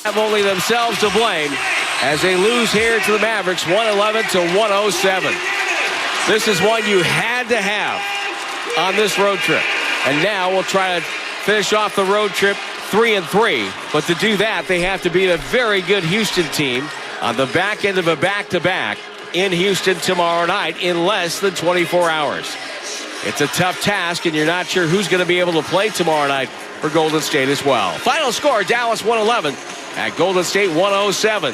have only themselves to blame as they lose here to the Mavericks, 111-107. This is one you had to have on this road trip. And now we'll try to finish off the road trip 3-3. But to do that, they have to beat a very good Houston team on the back end of a back-to-back in Houston tomorrow night in less than 24 hours. It's a tough task, and you're not sure who's going to be able to play tomorrow night for Golden State as well. Final score, Dallas 111 at Golden State 107.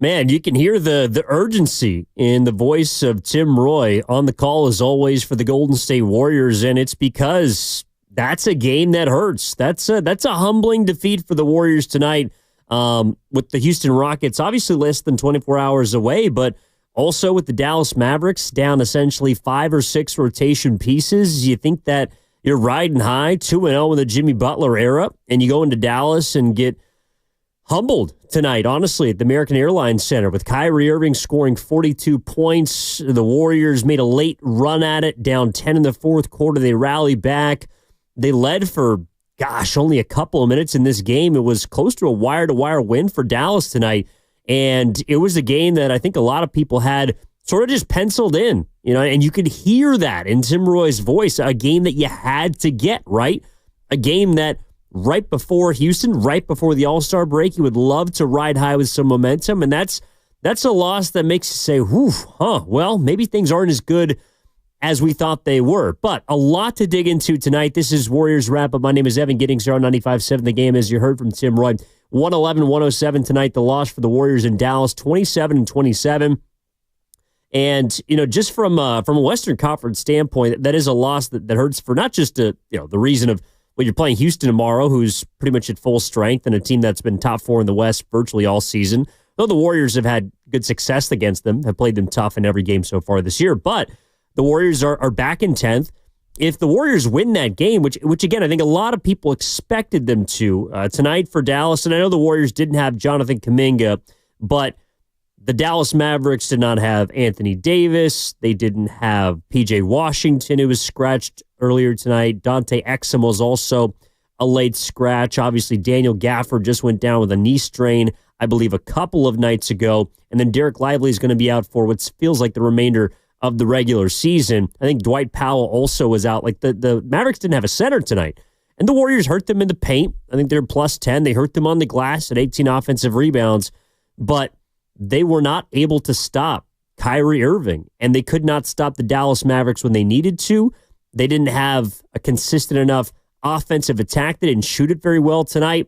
Man, you can hear the urgency in the voice of Tim Roy on the call as always for the Golden State Warriors, and it's because that's a game that hurts. That's a humbling defeat for the Warriors tonight with the Houston Rockets, obviously less than 24 hours away, but also with the Dallas Mavericks down essentially 5 or 6 rotation pieces. You think that you're riding high, 2-0 in the Jimmy Butler era, and you go into Dallas and get humbled tonight, honestly, at the American Airlines Center with Kyrie Irving scoring 42 points. The Warriors made a late run at it, down 10 in the fourth quarter. They rallied back. They led for, only a couple of minutes in this game. It was close to a wire-to-wire win for Dallas tonight, and it was a game that I think a lot of people had sort of just penciled in, and you could hear that in Tim Roy's voice, a game that you had to get, right? A game that right before Houston, right before the All-Star break, you would love to ride high with some momentum, and that's a loss that makes you say, well, maybe things aren't as good as we thought they were. But a lot to dig into tonight. This is Warriors Wrap-Up. My name is Evan Giddings here on 95.7 The Game, as you heard from Tim Roy. 111-107 tonight, the loss for the Warriors in Dallas, 27-27. And, just from a Western Conference standpoint, that is a loss that hurts for not just the reason of, well, you're playing Houston tomorrow, who's pretty much at full strength, and a team that's been top 4 in the West virtually all season. Though the Warriors have had good success against them, have played them tough in every game so far this year. But the Warriors are back in 10th. If the Warriors win that game, which again, I think a lot of people expected them to, tonight for Dallas, and I know the Warriors didn't have Jonathan Kuminga, but the Dallas Mavericks did not have Anthony Davis. They didn't have P.J. Washington, who was scratched earlier tonight. Dante Exum was also a late scratch. Obviously, Daniel Gafford just went down with a knee strain, I believe, a couple of nights ago. And then Derek Lively is going to be out for what feels like the remainder of the regular season. I think Dwight Powell also was out. Like the Mavericks didn't have a center tonight. And the Warriors hurt them in the paint. I think they're plus 10. They hurt them on the glass at 18 offensive rebounds. But they were not able to stop Kyrie Irving, and they could not stop the Dallas Mavericks when they needed to. They didn't have a consistent enough offensive attack. They didn't shoot it very well tonight,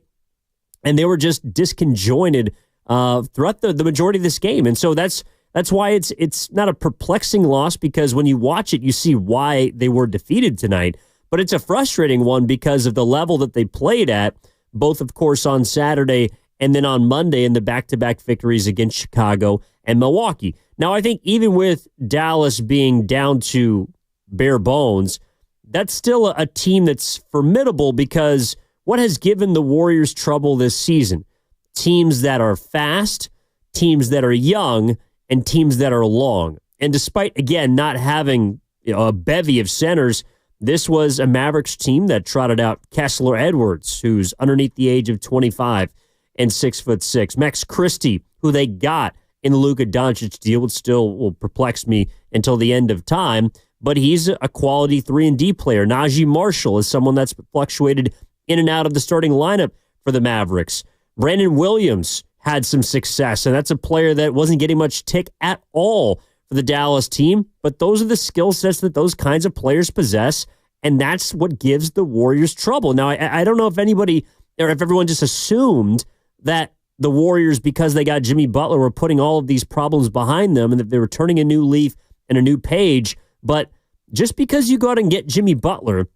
and they were just disconjointed throughout the majority of this game. And so that's why it's not a perplexing loss, because when you watch it, you see why they were defeated tonight. But it's a frustrating one because of the level that they played at, both, of course, on Saturday and then on Monday in the back-to-back victories against Chicago and Milwaukee. Now, I think even with Dallas being down to bare bones, that's still a team that's formidable, because what has given the Warriors trouble this season? Teams that are fast, teams that are young, and teams that are long. And despite, again, not having a bevy of centers, this was a Mavericks team that trotted out Kessler Edwards, who's underneath the age of 25, and 6'6". Max Christie, who they got in the Luka Doncic deal, which still will perplex me until the end of time, but he's a quality 3-and-D player. Najee Marshall is someone that's fluctuated in and out of the starting lineup for the Mavericks. Brandon Williams had some success, and that's a player that wasn't getting much tick at all for the Dallas team, but those are the skill sets that those kinds of players possess, and that's what gives the Warriors trouble. Now, I don't know if anybody, or if everyone just assumed that the Warriors, because they got Jimmy Butler, were putting all of these problems behind them and that they were turning a new leaf and a new page. But just because you go out and get Jimmy Butler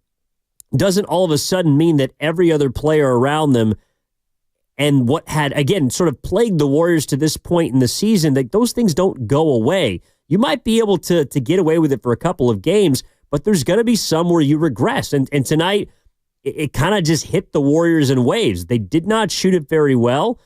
doesn't all of a sudden mean that every other player around them, and what had, again, sort of plagued the Warriors to this point in the season, that those things don't go away. You might be able to get away with it for a couple of games, but there's going to be some where you regress. And tonight, it kind of just hit the Warriors in waves. They did not shoot it very well.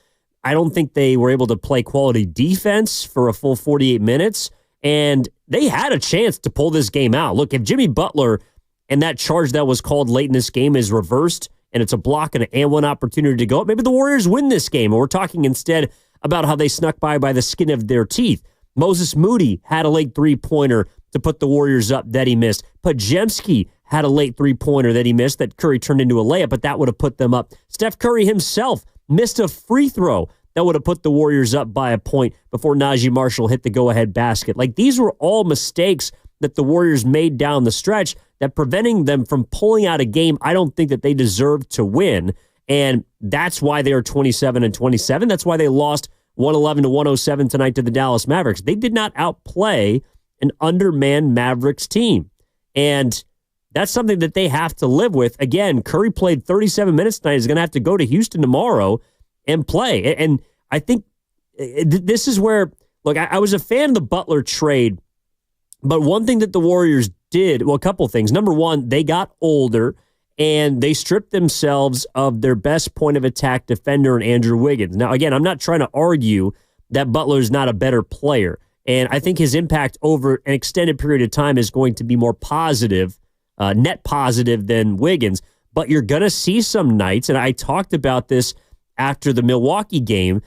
I don't think they were able to play quality defense for a full 48 minutes, and they had a chance to pull this game out. Look, if Jimmy Butler and that charge that was called late in this game is reversed and it's a block and an and one opportunity to go up, maybe the Warriors win this game. And we're talking instead about how they snuck by the skin of their teeth. Moses Moody had a late three-pointer to put the Warriors up that he missed. Podziemski had a late three-pointer that he missed that Curry turned into a layup, but that would have put them up. Steph Curry himself missed a free throw that would have put the Warriors up by a point before Najee Marshall hit the go-ahead basket. Like, these were all mistakes that the Warriors made down the stretch that preventing them from pulling out a game I don't think that they deserved to win. And that's why they are 27-27. That's why they lost 111-107 tonight to the Dallas Mavericks. They did not outplay an undermanned Mavericks team. And that's something that they have to live with. Again, Curry played 37 minutes tonight. He's going to have to go to Houston tomorrow and play. And I think this is where, look, I was a fan of the Butler trade, but one thing that the Warriors did, well, a couple things. Number one, they got older and they stripped themselves of their best point of attack defender in Andrew Wiggins. Now, again, I'm not trying to argue that Butler's not a better player. And I think his impact over an extended period of time is going to be more positive, net positive than Wiggins. But you're going to see some nights, and I talked about this after the Milwaukee game.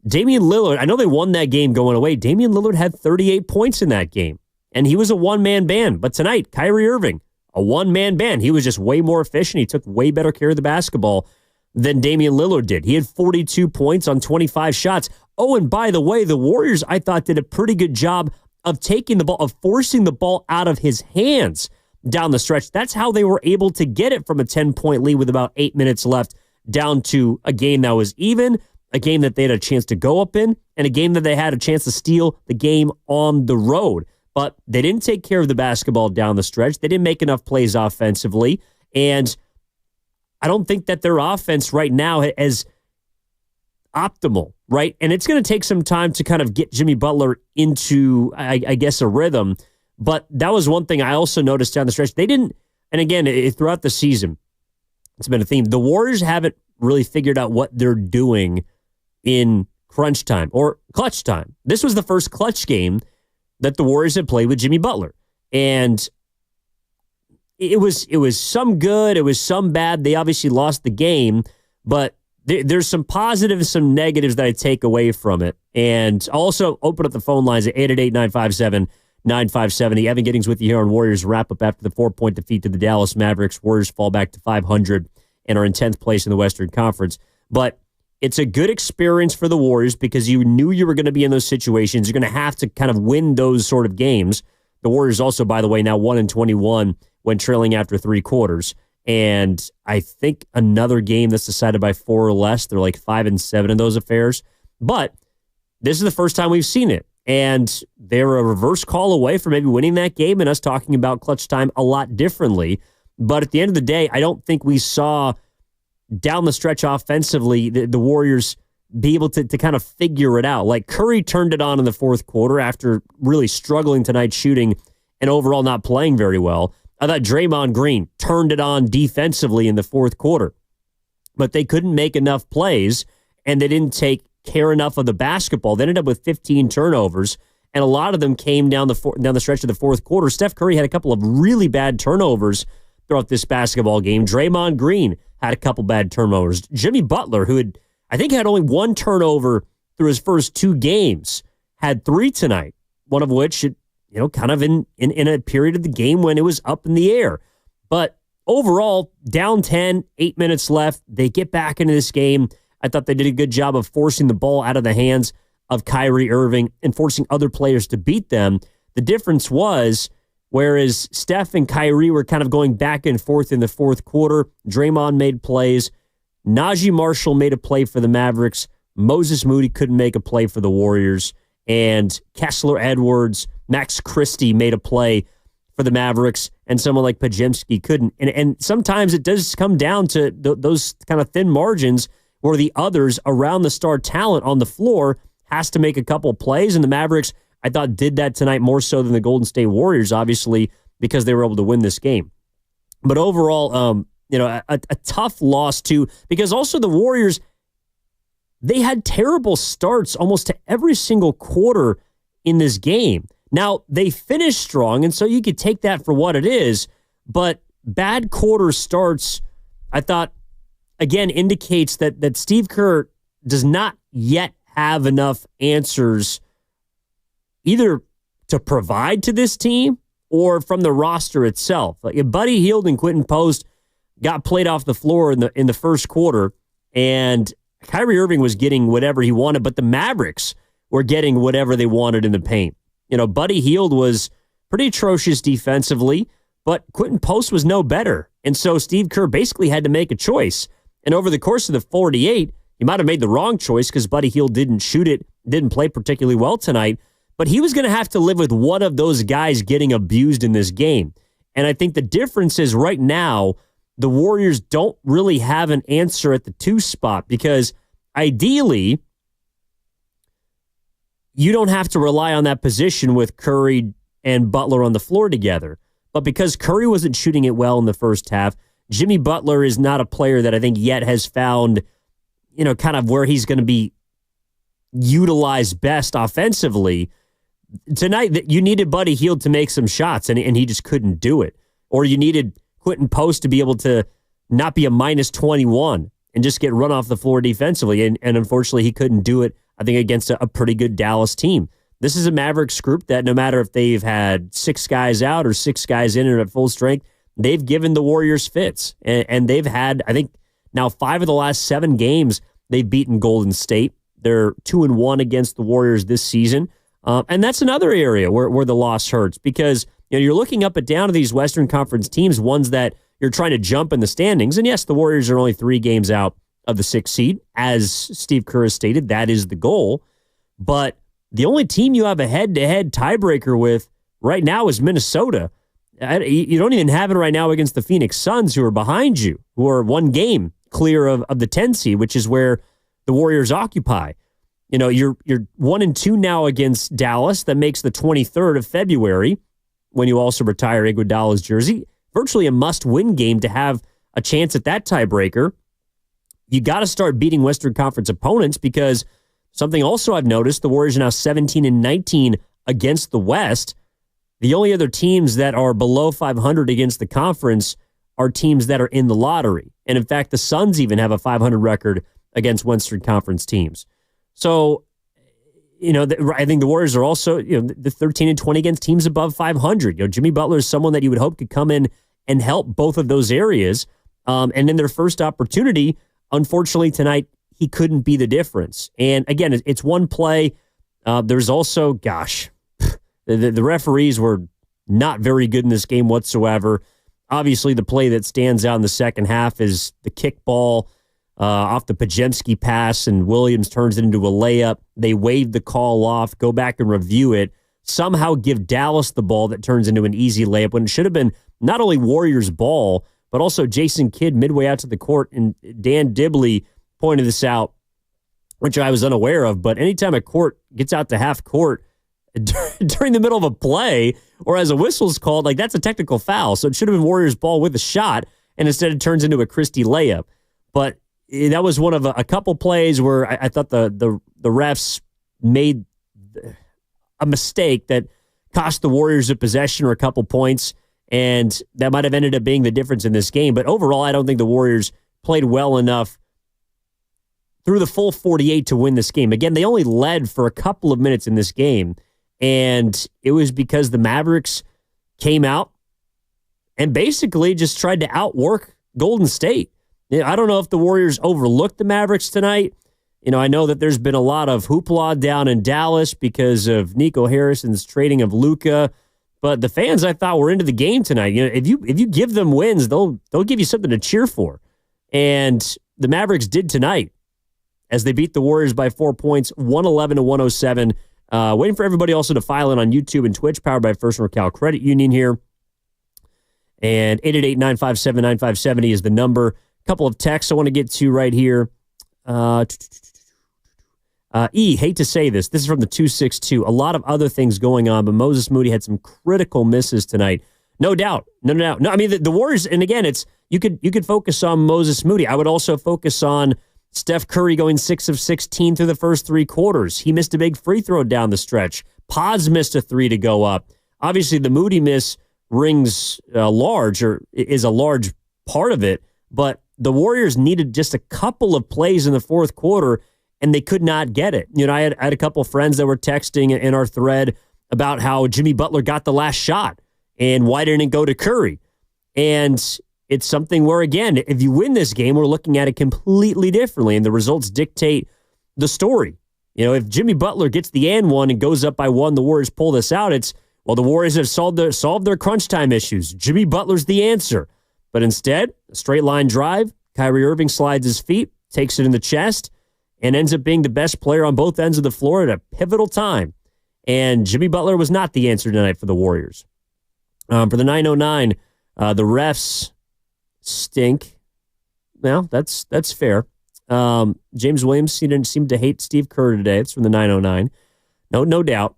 Damian Lillard, I know they won that game going away. Damian Lillard had 38 points in that game, and he was a one-man band. But tonight, Kyrie Irving, a one-man band. He was just way more efficient. He took way better care of the basketball than Damian Lillard did. He had 42 points on 25 shots. Oh, and by the way, the Warriors, I thought, did a pretty good job of taking the ball, of forcing the ball out of his hands down the stretch. That's how they were able to get it from a 10-point lead with about 8 minutes left down to a game that was even, a game that they had a chance to go up in, and a game that they had a chance to steal the game on the road. But they didn't take care of the basketball down the stretch. They didn't make enough plays offensively. And I don't think that their offense right now is optimal, right? And it's going to take some time to kind of get Jimmy Butler into, I guess, a rhythm. But that was one thing I also noticed down the stretch. They didn't, and again, throughout the season, it's been a theme. The Warriors haven't really figured out what they're doing in crunch time or clutch time. This was the first clutch game that the Warriors had played with Jimmy Butler. And it was some good, it was some bad. They obviously lost the game, but there's some positives, some negatives that I take away from it. And I'll also open up the phone lines at 888-957-9570. Evan Giddings with you here on Warriors Wrap Up after the 4-point defeat to the Dallas Mavericks. Warriors fall back to 500 and are in 10th place in the Western Conference. But it's a good experience for the Warriors because you knew you were going to be in those situations. You're going to have to kind of win those sort of games. The Warriors also, by the way, now 1-21 when trailing after three quarters. And I think another game that's decided by 4 or less. They're like 5-7 in those affairs. But this is the first time we've seen it. And they're a reverse call away from maybe winning that game and us talking about clutch time a lot differently. But at the end of the day, I don't think we saw down the stretch offensively the Warriors be able to kind of figure it out. Like Curry turned it on in the fourth quarter after really struggling tonight shooting and overall not playing very well. I thought Draymond Green turned it on defensively in the fourth quarter, but they couldn't make enough plays and they didn't take care enough of the basketball. They ended up with 15 turnovers, and a lot of them came down the stretch of the fourth quarter. Steph Curry had a couple of really bad turnovers throughout this basketball game. Draymond Green had a couple bad turnovers. Jimmy Butler, who I think had only one turnover through his first 2 games, had 3 tonight, one of which, kind of in a period of the game when it was up in the air. But overall, down 10, 8 minutes left. They get back into this game. I thought they did a good job of forcing the ball out of the hands of Kyrie Irving and forcing other players to beat them. The difference was, whereas Steph and Kyrie were kind of going back and forth in the fourth quarter, Draymond made plays. Najee Marshall made a play for the Mavericks. Moses Moody couldn't make a play for the Warriors. And Kessler Edwards, Max Christie made a play for the Mavericks, and someone like Podziemski couldn't. And sometimes it does come down to those kind of thin margins where the others around the star talent on the floor has to make a couple plays, and the Mavericks, I thought, did that tonight more so than the Golden State Warriors, obviously, because they were able to win this game. But overall, a tough loss too, because also the Warriors, they had terrible starts almost to every single quarter in this game. Now, they finished strong, and so you could take that for what it is, but bad quarter starts, I thought, again, indicates that Steve Kerr does not yet have enough answers either to provide to this team or from the roster itself. Like if Buddy Hield and Quentin Post got played off the floor in the first quarter, and Kyrie Irving was getting whatever he wanted, but the Mavericks were getting whatever they wanted in the paint. Buddy Hield was pretty atrocious defensively, but Quentin Post was no better. And so Steve Kerr basically had to make a choice. And over the course of the 48, he might have made the wrong choice because Buddy Hield didn't shoot it, didn't play particularly well tonight, but he was going to have to live with one of those guys getting abused in this game. And I think the difference is right now, the Warriors don't really have an answer at the 2 spot because ideally, you don't have to rely on that position with Curry and Butler on the floor together. But because Curry wasn't shooting it well in the first half, Jimmy Butler is not a player that I think yet has found, kind of where he's going to be utilized best offensively. Tonight, you needed Buddy Hield to make some shots, and he just couldn't do it. Or you needed Quentin Post to be able to not be a minus 21 and just get run off the floor defensively. And unfortunately, he couldn't do it, I think, against a pretty good Dallas team. This is a Mavericks group that no matter if they've had 6 guys out or 6 guys in and at full strength, they've given the Warriors fits. And they've had, I think, now 5 of the last 7 games they've beaten Golden State. They're 2-1 against the Warriors this season. And that's another area where the loss hurts because you're looking up and down to these Western Conference teams, ones that you're trying to jump in the standings. And yes, the Warriors are only 3 games out of the 6th seed. As Steve Kerr has stated, that is the goal. But the only team you have a head-to-head tiebreaker with right now is Minnesota. You don't even have it right now against the Phoenix Suns, who are behind you, who are 1 game clear of the 10 seed, which is where the Warriors occupy. You're 1-2 now against Dallas. That makes the 23rd of February when you also retire Iguodala's jersey. Virtually a must-win game to have a chance at that tiebreaker. You got to start beating Western Conference opponents because something also I've noticed, the Warriors are now 17-19 against the West. The only other teams that are below 500 against the conference are teams that are in the lottery. And in fact, the Suns even have a 500 record against Western Conference teams. So, I think the Warriors are also, the 13-20 against teams above 500. Jimmy Butler is someone that you would hope could come in and help both of those areas. And in their first opportunity, unfortunately tonight, he couldn't be the difference. And again, it's one play. There's also, the referees were not very good in this game whatsoever. Obviously, the play that stands out in the second half is the kickball off the Pajemski pass, and Williams turns it into a layup. They wave the call off, go back and review it, somehow give Dallas the ball that turns into an easy layup when it should have been not only Warriors' ball, but also Jason Kidd midway out to the court. And Dan Dibley pointed this out, which I was unaware of, but anytime a court gets out to half court during the middle of a play or as a whistle's called, that's a technical foul. So it should have been Warriors' ball with a shot, and instead it turns into a Christie layup. But that was one of a couple plays where I thought the refs made a mistake that cost the Warriors a possession or a couple points, and that might have ended up being the difference in this game. But overall, I don't think the Warriors played well enough through the full 48 to win this game. Again, they only led for a couple of minutes in this game, and it was because the Mavericks came out and basically just tried to outwork Golden State. I don't know if the Warriors overlooked the Mavericks tonight. I know that there's been a lot of hoopla down in Dallas because of Nico Harrison's trading of Luka, but the fans I thought were into the game tonight. If you give them wins, they'll give you something to cheer for, and the Mavericks did tonight as they beat the Warriors by 4 points, 111-107. Waiting for everybody also to file in on YouTube and Twitch, powered by First NorCal Credit Union here. And 888-957-9570 is the number. A couple of texts I want to get to right here. Hate to say this. This is from the 262. A lot of other things going on, but Moses Moody had some critical misses tonight. No doubt. No, I mean, the Warriors, and again, you could focus on Moses Moody. I would also focus on Steph Curry going 6 of 16 through the first 3 quarters. He missed a big free throw down the stretch. Pods missed a 3 to go up. Obviously, the Moody miss rings large, or is a large part of it, but the Warriors needed just a couple of plays in the fourth quarter, and they could not get it. You know, I had a couple of friends that were texting in our thread about how Jimmy Butler got the last shot and why didn't it go to Curry? And it's something where, again, if you win this game, we're looking at it completely differently, and the results dictate the story. You know, if Jimmy Butler gets the and one and goes up by one, the Warriors pull this out, it's, well, the Warriors have solved their crunch time issues. Jimmy Butler's the answer. But instead, a straight line drive, Kyrie Irving slides his feet, takes it in the chest, and ends up being the best player on both ends of the floor at a pivotal time. And Jimmy Butler was not the answer tonight for the Warriors. For the 909, the refs stink. Well, that's fair. James Williams didn't seem to hate Steve Kerr today. It's from the 909. No doubt.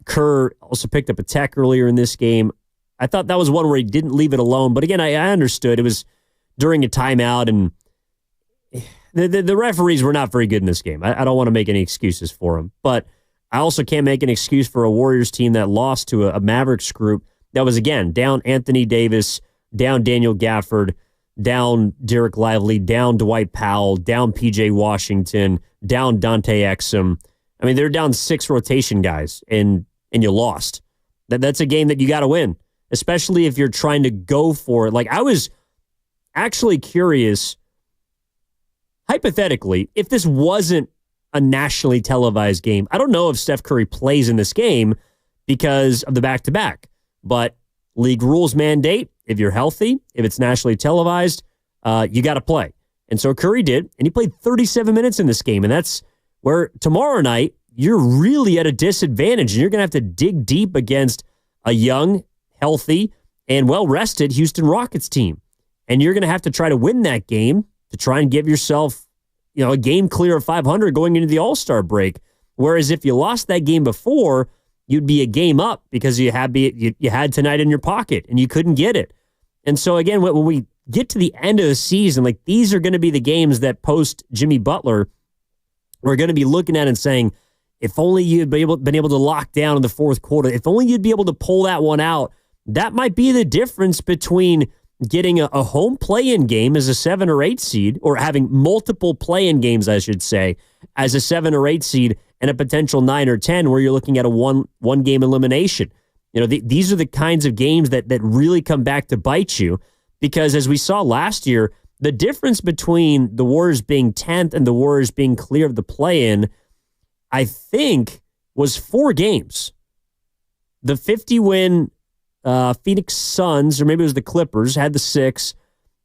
Kerr also picked up a tech earlier in this game. I thought that was one where he didn't leave it alone. But again, I understood it was during a timeout, and the referees were not very good in this game. I don't want to make any excuses for them. But I also can't make an excuse for a Warriors team that lost to a Mavericks group that was, again, down Anthony Davis, down Daniel Gafford, down Derek Lively, down Dwight Powell, down P.J. Washington, down Dante Exum. I mean, they're down 6 rotation guys, and you lost. That's a game that you got to win, especially if you're trying to go for it. Like, I was actually curious, hypothetically, if this wasn't a nationally televised game. I don't know if Steph Curry plays in this game because of the back-to-back, but league rules mandate, if you're healthy, if it's nationally televised, you got to play. And so Curry did, and he played 37 minutes in this game, and that's where tomorrow night you're really at a disadvantage, and you're going to have to dig deep against a young, healthy, and well-rested Houston Rockets team. And you're going to have to try to win that game to try and give yourself, you know, a game clear of 500 going into the All-Star break. Whereas if you lost that game before, you'd be a game up because you had tonight in your pocket and you couldn't get it. And so again, when we get to the end of the season, like, these are going to be the games that post Jimmy Butler, we're going to be looking at and saying, if only you'd been able to lock down in the fourth quarter, if only you'd be able to pull that one out, that might be the difference between getting a home play-in game as a 7 or 8 seed, or having multiple play-in games, I should say, as a 7 or 8 seed, and a potential 9 or 10 where you're looking at a one-game elimination. You know, these are the kinds of games that really come back to bite you, because as we saw last year, the difference between the Warriors being 10th and the Warriors being clear of the play-in, I think, was 4 games. The 50-win Phoenix Suns, or maybe it was the Clippers, had the 6,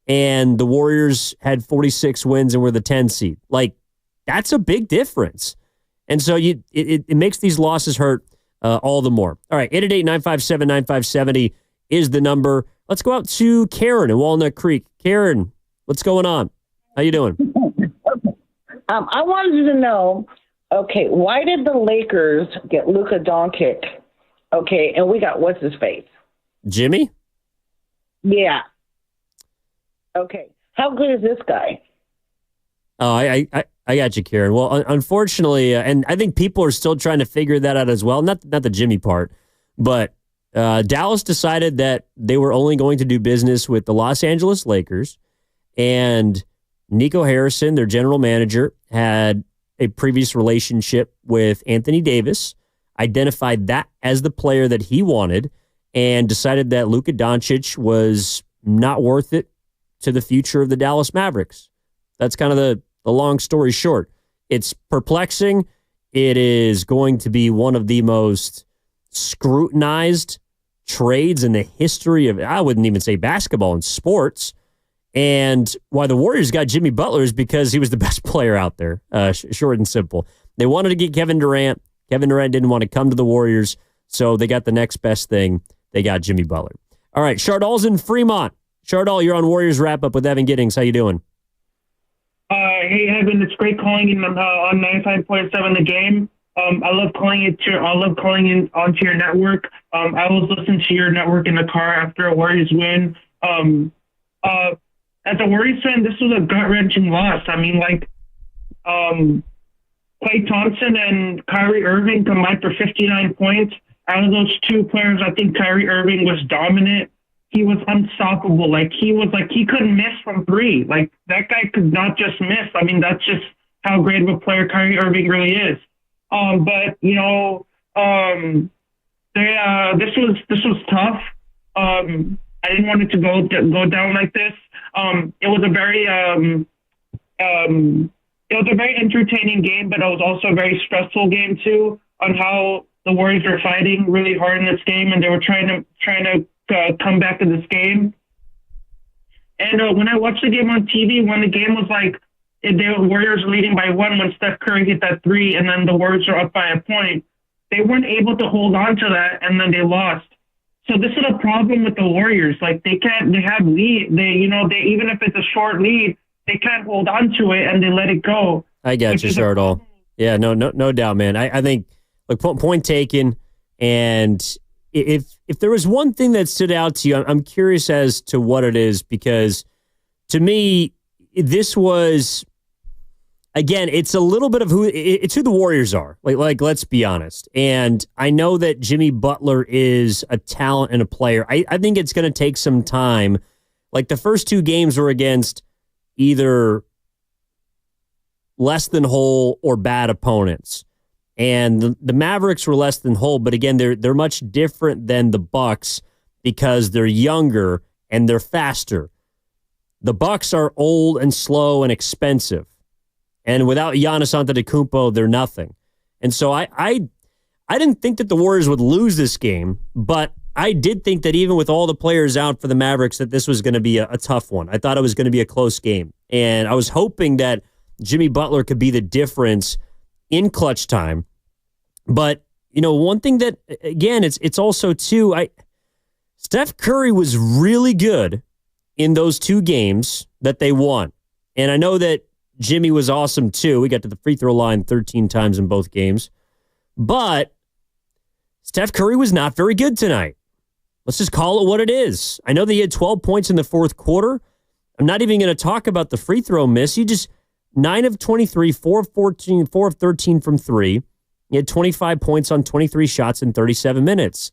and the Warriors had 46 wins and were the 10 seed. Like, that's a big difference. And so it makes these losses hurt all the more. All right, 888-957-9570 is the number. Let's go out to Karen in Walnut Creek. Karen, what's going on? How you doing? I wanted to know, okay, why did the Lakers get Luka Doncic? Okay, and we got what's his face? Jimmy? Yeah. Okay, how good is this guy? Oh, I got you, Karen. Well, unfortunately, and I think people are still trying to figure that out as well. Not the Jimmy part, but Dallas decided that they were only going to do business with the Los Angeles Lakers, and Nico Harrison, their general manager, had a previous relationship with Anthony Davis, identified that as the player that he wanted, and decided that Luka Doncic was not worth it to the future of the Dallas Mavericks. That's kind of the long story short. It's perplexing. It is going to be one of the most scrutinized trades in the history of, I wouldn't even say basketball, and sports. And why the Warriors got Jimmy Butler is because he was the best player out there, short and simple. They wanted to get Kevin Durant. Kevin Durant didn't want to come to the Warriors, so they got the next best thing. They got Jimmy Butler. All right, Chardal's in Fremont. Chardal, you're on Warriors Wrap-Up with Evan Giddings. How you doing? Hey, Evan, it's great calling in on 95.7 The Game. I love calling in onto your network. I was listening to your network in the car after a Warriors win. As a Warriors fan, this was a gut-wrenching loss. I mean, like, Klay Thompson and Kyrie Irving combined for 59 points. Out of those 2 players, I think Kyrie Irving was dominant. he was unstoppable. He couldn't miss from three. Like, that guy could not just miss. I mean, that's just how great of a player Kyrie Irving really is. But this was tough. I didn't want it to go down like this. It was a very entertaining game, but it was also a very stressful game too, on how the Warriors were fighting really hard in this game, and they were trying to come back in this game. And when I watched the game on TV, when the game was like, the Warriors were leading by one when Steph Curry hit that three, and then the Warriors were up by a point, they weren't able to hold on to that, and then they lost. So this is a problem with the Warriors. Like, they have lead. Even if it's a short lead, they can't hold on to it, and they let it go. I got you, Sardal. Yeah, no doubt, man. I think, look, point taken. And if there was one thing that stood out to you, I'm curious as to what it is, because to me, this was, again, it's a little bit of it's who the Warriors are. Like, let's be honest. And I know that Jimmy Butler is a talent and a player. I think it's going to take some time. Like, the first two games were against either less than whole or bad opponents. And the Mavericks were less than whole, but again, they're much different than the Bucks because they're younger and they're faster. The Bucks are old and slow and expensive. And without Giannis Antetokounmpo, they're nothing. And so I didn't think that the Warriors would lose this game, but I did think that even with all the players out for the Mavericks, that this was going to be a tough one. I thought it was going to be a close game. And I was hoping that Jimmy Butler could be the difference in clutch time. But, one thing that, again, it's also, too, Steph Curry was really good in those two games that they won. And I know that Jimmy was awesome, too. We got to the free throw line 13 times in both games. But Steph Curry was not very good tonight. Let's just call it what it is. I know that he had 12 points in the fourth quarter. I'm not even going to talk about the free throw miss. You just 9 of 23, 4 of 14, 4 of 13 from three. He had 25 points on 23 shots in 37 minutes.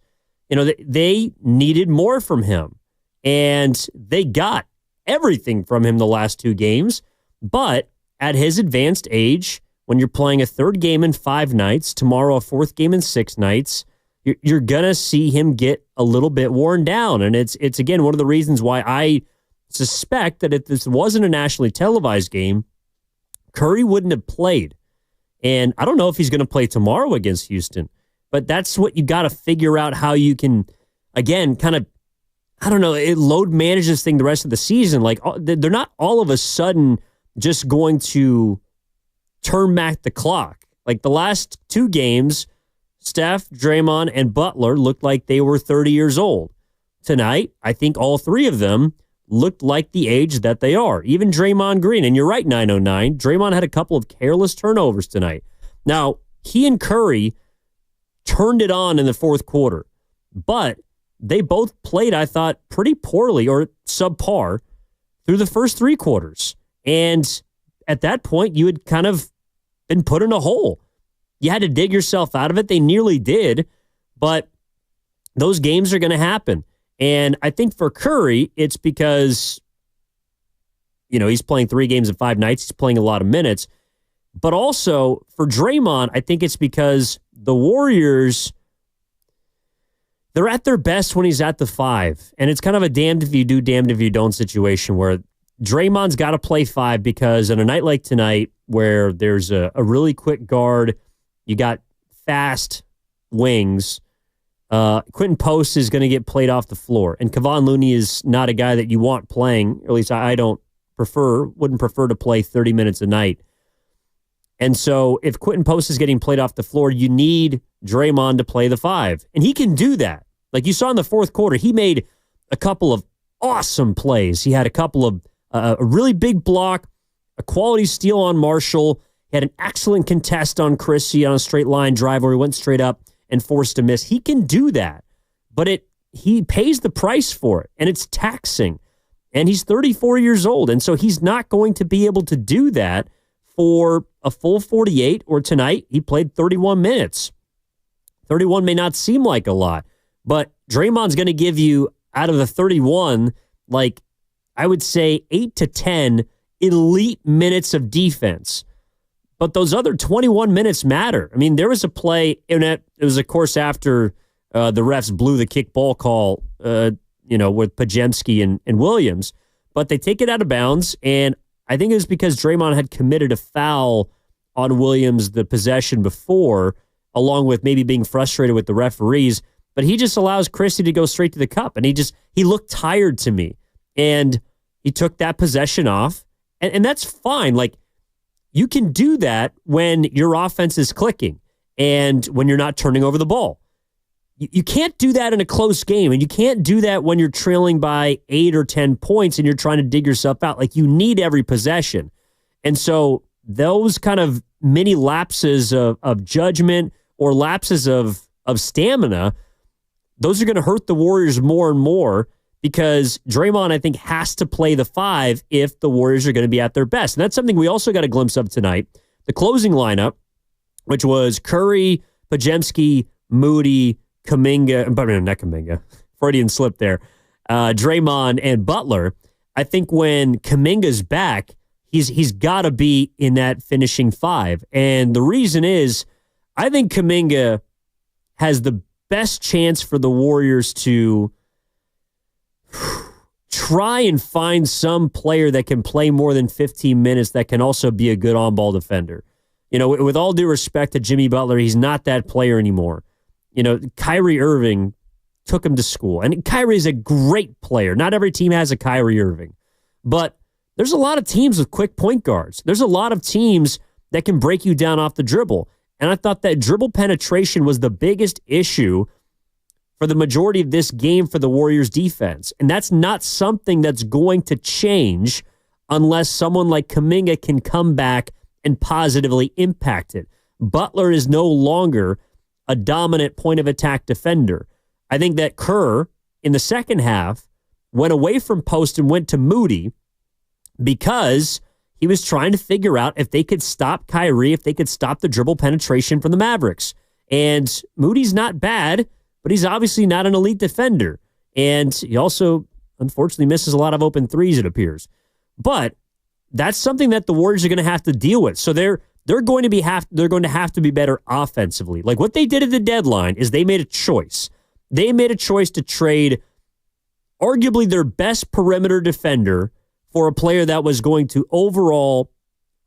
They needed more from him. And they got everything from him the last two games. But at his advanced age, when you're playing a third game in 5 nights, tomorrow a fourth game in 6 nights, you're going to see him get a little bit worn down. And it's again, one of the reasons why I suspect that if this wasn't a nationally televised game, Curry wouldn't have played. And I don't know if he's going to play tomorrow against Houston, but that's what you got to figure out, how you can, again, kind of, I don't know, load manage this thing the rest of the season. Like, they're not all of a sudden just going to turn back the clock. Like, the last two games, Steph, Draymond, and Butler looked like they were 30 years old. Tonight, I think all three of them looked like the age that they are. Even Draymond Green, and you're right, 909. Draymond had a couple of careless turnovers tonight. Now, he and Curry turned it on in the fourth quarter, but they both played, I thought, pretty poorly or subpar through the first three quarters. And at that point, you had kind of been put in a hole. You had to dig yourself out of it. They nearly did, but those games are going to happen. And I think for Curry, it's because, he's playing 3 games in 5 nights. He's playing a lot of minutes. But also for Draymond, I think it's because the Warriors, they're at their best when he's at the 5. And it's kind of a damned if you do, damned if you don't situation where Draymond's got to play 5 because on a night like tonight where there's a really quick guard, you got fast wings, Quentin Post is going to get played off the floor. And Kevon Looney is not a guy that you want playing, or at least I wouldn't prefer to play 30 minutes a night. And so if Quentin Post is getting played off the floor, you need Draymond to play the 5. And he can do that. Like you saw in the fourth quarter, he made a couple of awesome plays. He had a couple of a really big block, a quality steal on Marshall. He had an excellent contest on Chrissy on a straight line drive where he went straight up and forced a miss. He can do that, but he pays the price for it, and it's taxing. And he's 34 years old, and so he's not going to be able to do that for a full 48, or tonight he played 31 minutes. 31 may not seem like a lot, but Draymond's going to give you out of the 31, like I would say 8 to 10 elite minutes of defense. But those other 21 minutes matter. I mean, there was a play, and it was, of course, after the refs blew the kickball call, with Pajemski and Williams. But they take it out of bounds, and I think it was because Draymond had committed a foul on Williams the possession before, along with maybe being frustrated with the referees. But he just allows Christie to go straight to the cup, and he looked tired to me. And he took that possession off, and that's fine. Like, you can do that when your offense is clicking and when you're not turning over the ball. You can't do that in a close game, and you can't do that when you're trailing by 8 or 10 points and you're trying to dig yourself out. Like, you need every possession. And so those kind of mini lapses of judgment or lapses of stamina, those are going to hurt the Warriors more and more, because Draymond, I think, has to play the 5 if the Warriors are going to be at their best. And that's something we also got a glimpse of tonight. The closing lineup, which was Curry, Pajemski, Moody, not Kuminga, Freudian slip there, Draymond, and Butler. I think when Kuminga's back, he's got to be in that finishing 5. And the reason is, I think Kuminga has the best chance for the Warriors to try and find some player that can play more than 15 minutes that can also be a good on-ball defender. With all due respect to Jimmy Butler, he's not that player anymore. Kyrie Irving took him to school, and Kyrie's a great player. Not every team has a Kyrie Irving, but there's a lot of teams with quick point guards. There's a lot of teams that can break you down off the dribble, and I thought that dribble penetration was the biggest issue for the majority of this game for the Warriors defense. And that's not something that's going to change unless someone like Kuminga can come back and positively impact it. Butler is no longer a dominant point of attack defender. I think that Kerr in the second half went away from post and went to Moody because he was trying to figure out if they could stop Kyrie, if they could stop the dribble penetration from the Mavericks. And Moody's not bad, but he's obviously not an elite defender. And he also, unfortunately, misses a lot of open threes, it appears. But that's something that the Warriors are going to have to deal with. So they're going to have to be better offensively. Like, what they did at the deadline is they made a choice. They made a choice to trade arguably their best perimeter defender for a player that was going to overall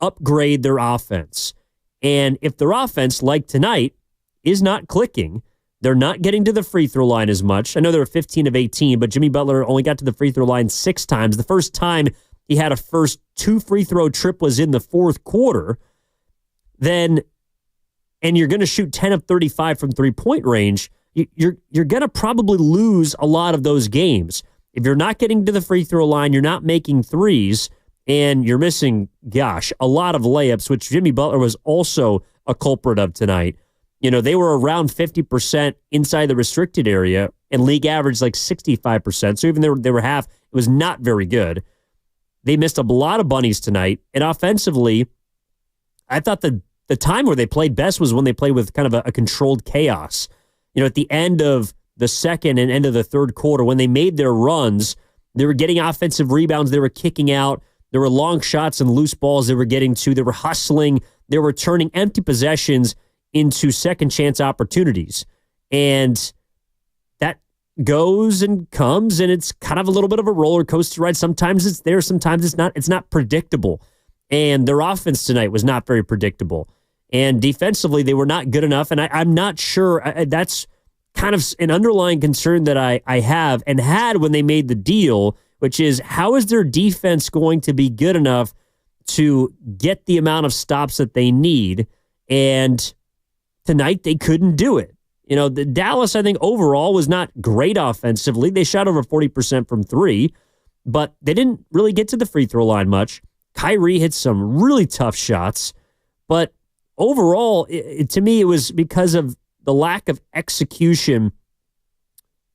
upgrade their offense. And if their offense, like tonight, is not clicking, they're not getting to the free throw line as much. I know they were 15 of 18, but Jimmy Butler only got to the free throw line 6 times. The first time he had a first 2 free throw trip was in the fourth quarter. And you're going to shoot 10 of 35 from 3-point range, you're going to probably lose a lot of those games. If you're not getting to the free throw line, you're not making threes, and you're missing, a lot of layups, which Jimmy Butler was also a culprit of tonight. They were around 50% inside the restricted area, and league average like 65%. So even though they were half, it was not very good. They missed a lot of bunnies tonight. And offensively, I thought the time where they played best was when they played with kind of a controlled chaos. At the end of the second and end of the third quarter, when they made their runs, they were getting offensive rebounds. They were kicking out. There were long shots and loose balls they were getting to. They were hustling. They were turning empty possessions into second chance opportunities. And that goes and comes, and it's kind of a little bit of a roller coaster ride. Sometimes it's there, sometimes it's not. It's not predictable. And their offense tonight was not very predictable. And defensively, they were not good enough. And I'm not sure. That's kind of an underlying concern that I have and had when they made the deal, which is, how is their defense going to be good enough to get the amount of stops that they need? And tonight, they couldn't do it. The Dallas, I think, overall was not great offensively. They shot over 40% from 3, but they didn't really get to the free throw line much. Kyrie hit some really tough shots, but overall, to me, it was because of the lack of execution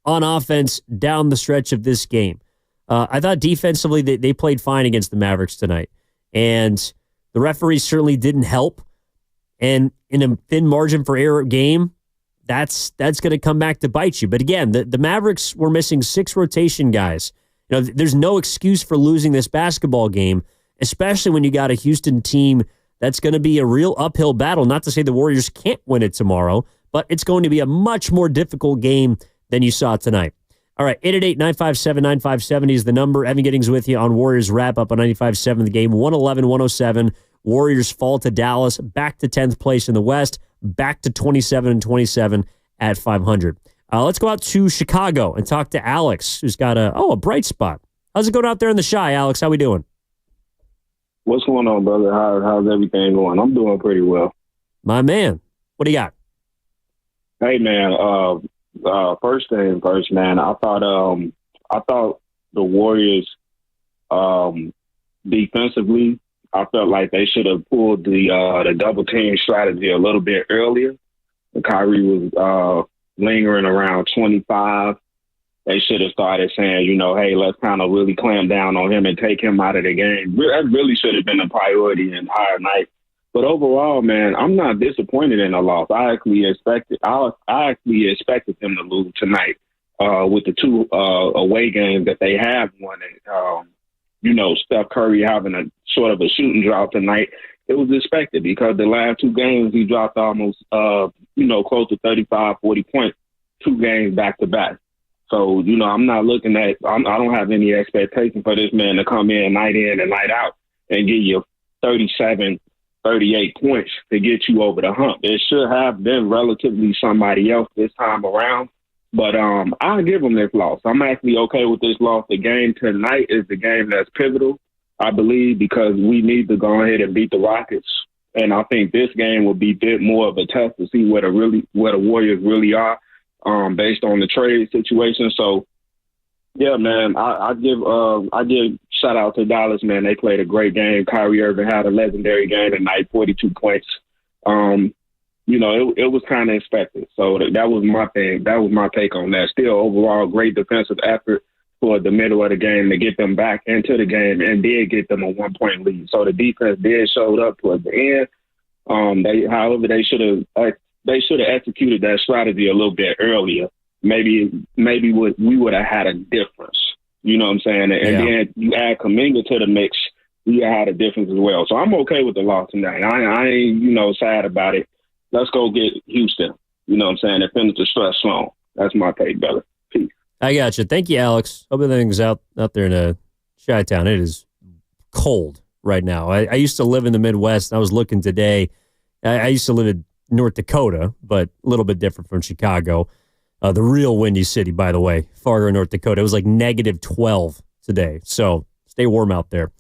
on offense down the stretch of this game. I thought defensively they played fine against the Mavericks tonight, and the referees certainly didn't help. And in a thin margin for error game, that's going to come back to bite you. But again, the Mavericks were missing 6 rotation guys. There's no excuse for losing this basketball game, especially when you got a Houston team that's going to be a real uphill battle. Not to say the Warriors can't win it tomorrow, but it's going to be a much more difficult game than you saw tonight. All right, 888-957-9570 is the number. Evan Giddings with you on Warriors wrap-up on 95.7 the game. 111-107. Warriors fall to Dallas, back to 10th place in the West, back to 27-27 at 500. Let's go out to Chicago and talk to Alex, who's got a bright spot. How's it going out there in the Chi, Alex? How we doing? What's going on, brother? How's everything going? I'm doing pretty well. My man. What do you got? Hey, man. First thing first, man. I thought the Warriors, defensively, I felt like they should have pulled the double team strategy a little bit earlier. Kyrie was lingering around 25. They should have started saying, hey, let's kind of really clamp down on him and take him out of the game. That really should have been a priority the entire night. But overall, man, I'm not disappointed in the loss. I actually expected them to lose tonight with the 2 away games that they have won. Steph Curry having a sort of a shooting drought tonight. It was expected because the last 2 games he dropped almost, close to 35, 40 points, 2 games back to back. So, I'm not looking at – I don't have any expectation for this man to come in and night out and give you 37, 38 points to get you over the hump. It should have been relatively somebody else this time around. But I'll give them this loss. I'm actually okay with this loss. The game tonight is the game that's pivotal, I believe, because we need to go ahead and beat the Rockets. And I think this game will be a bit more of a test to see where the Warriors really are based on the trade situation. So, yeah, man, I give shout out to Dallas, man. They played a great game. Kyrie Irving had a legendary game tonight, 42 points. It was kind of expected. So that was my thing. That was my take on that. Still, overall, great defensive effort for the middle of the game to get them back into the game and did get them a 1-point lead. So the defense did showed up towards the end. They should have executed that strategy a little bit earlier. Maybe we would have had a difference. You know what I'm saying? And then you add Kuminga to the mix, you had a difference as well. So I'm okay with the loss tonight. I ain't, sad about it. Let's go get Houston. You know what I'm saying? And finish the stress strong. That's my take, brother. Peace. I got you. Thank you, Alex. Hope everything's out there in Chi-Town. It is cold right now. I used to live in the Midwest. I was looking today. I used to live in North Dakota, but a little bit different from Chicago. The real windy city, by the way, Fargo, North Dakota. It was like -12 today. So stay warm out there.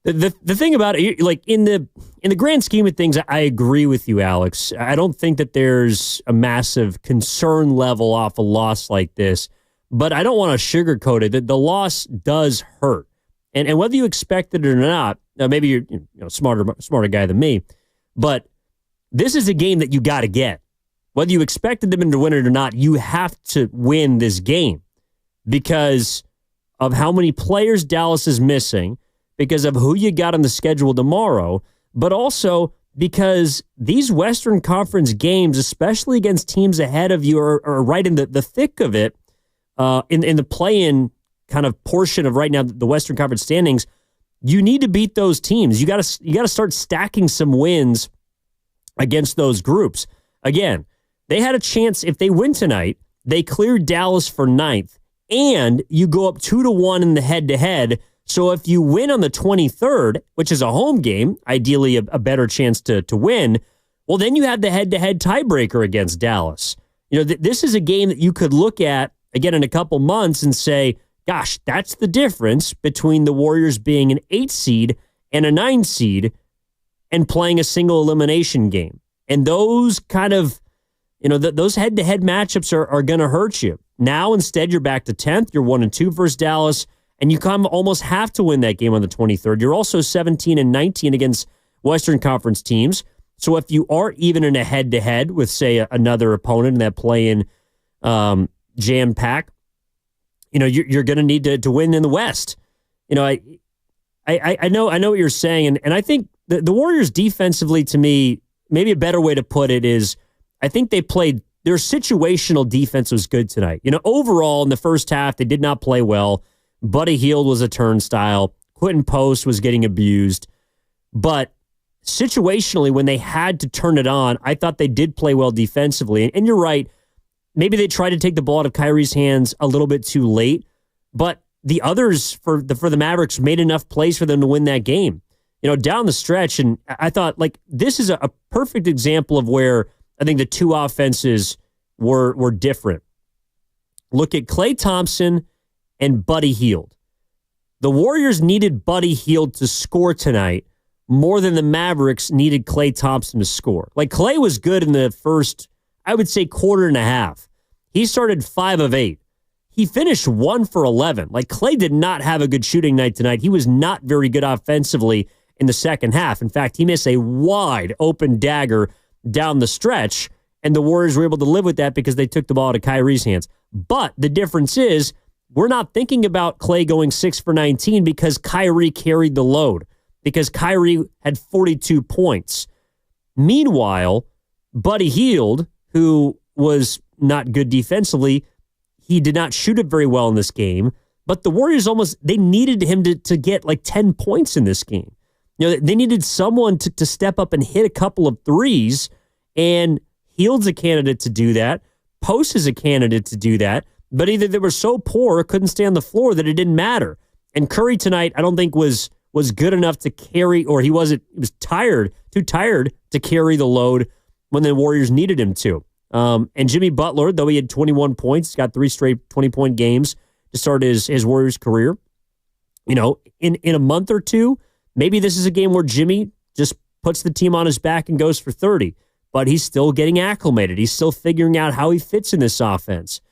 The thing about it, like in the grand scheme of things, I agree with you, Alex. I don't think that there's a massive concern level off a loss like this, but I don't want to sugarcoat it. The loss does hurt, and whether you expect it or not, maybe you're smarter guy than me, but this is a game that you got to get. Whether you expected them to win it or not, you have to win this game because of how many players Dallas is missing, because of who you got on the schedule tomorrow, but also because these Western Conference games, especially against teams ahead of you, are right in the thick of it, in the play-in kind of portion of right now the Western Conference standings. You need to beat those teams. You got to start stacking some wins against those groups. Again, they had a chance. If they win tonight, they cleared Dallas for 9th, and you go up 2-1 in the head-to-head. So if you win on the 23rd, which is a home game, ideally a better chance to win, well, then you have the head-to-head tiebreaker against Dallas. This is a game that you could look at, again, in a couple months and say, gosh, that's the difference between the Warriors being an 8 seed and a 9 seed and playing a single elimination game. And those kind of, those head-to-head matchups are going to hurt you. Now, instead, you're back to 10th. You're 1-2 versus Dallas. And you almost have to win that game on the 23rd. You're also 17-19 against Western Conference teams. So if you are even in a head-to-head with, say, another opponent in that play-in jam pack, you're going to need to win in the West. I know what you're saying, and I think the Warriors defensively, to me, maybe a better way to put it is, I think they played their situational defense was good tonight. Overall in the first half, they did not play well. Buddy Hield was a turnstile. Quentin Post was getting abused. But situationally, when they had to turn it on, I thought they did play well defensively. And you're right. Maybe they tried to take the ball out of Kyrie's hands a little bit too late. But the others for the Mavericks made enough plays for them to win that game. Down the stretch. And I thought, this is a perfect example of where I think the two offenses were different. Look at Klay Thompson and Buddy Hield. The Warriors needed Buddy Hield to score tonight more than the Mavericks needed Klay Thompson to score. Klay was good in the first, I would say, quarter and a half. He started 5 of 8. He finished 1 for 11. Klay did not have a good shooting night tonight. He was not very good offensively in the second half. In fact, he missed a wide open dagger down the stretch, and the Warriors were able to live with that because they took the ball out of Kyrie's hands. But the difference is we're not thinking about Klay going 6 for 19 because Kyrie carried the load, because Kyrie had 42 points. Meanwhile, Buddy Hield, who was not good defensively, he did not shoot it very well in this game, but the Warriors they needed him to get 10 points in this game. They needed someone to step up and hit a couple of threes, and Hield's a candidate to do that. Post is a candidate to do that, but either they were so poor or couldn't stay on the floor that it didn't matter. And Curry tonight, I don't think was good enough to carry, or he was too tired to carry the load when the Warriors needed him to. And Jimmy Butler, though he had 21 points, got 3 straight 20-point games to start his Warriors career. In a month or two, maybe this is a game where Jimmy just puts the team on his back and goes for 30, but he's still getting acclimated. He's still figuring out how he fits in this offense.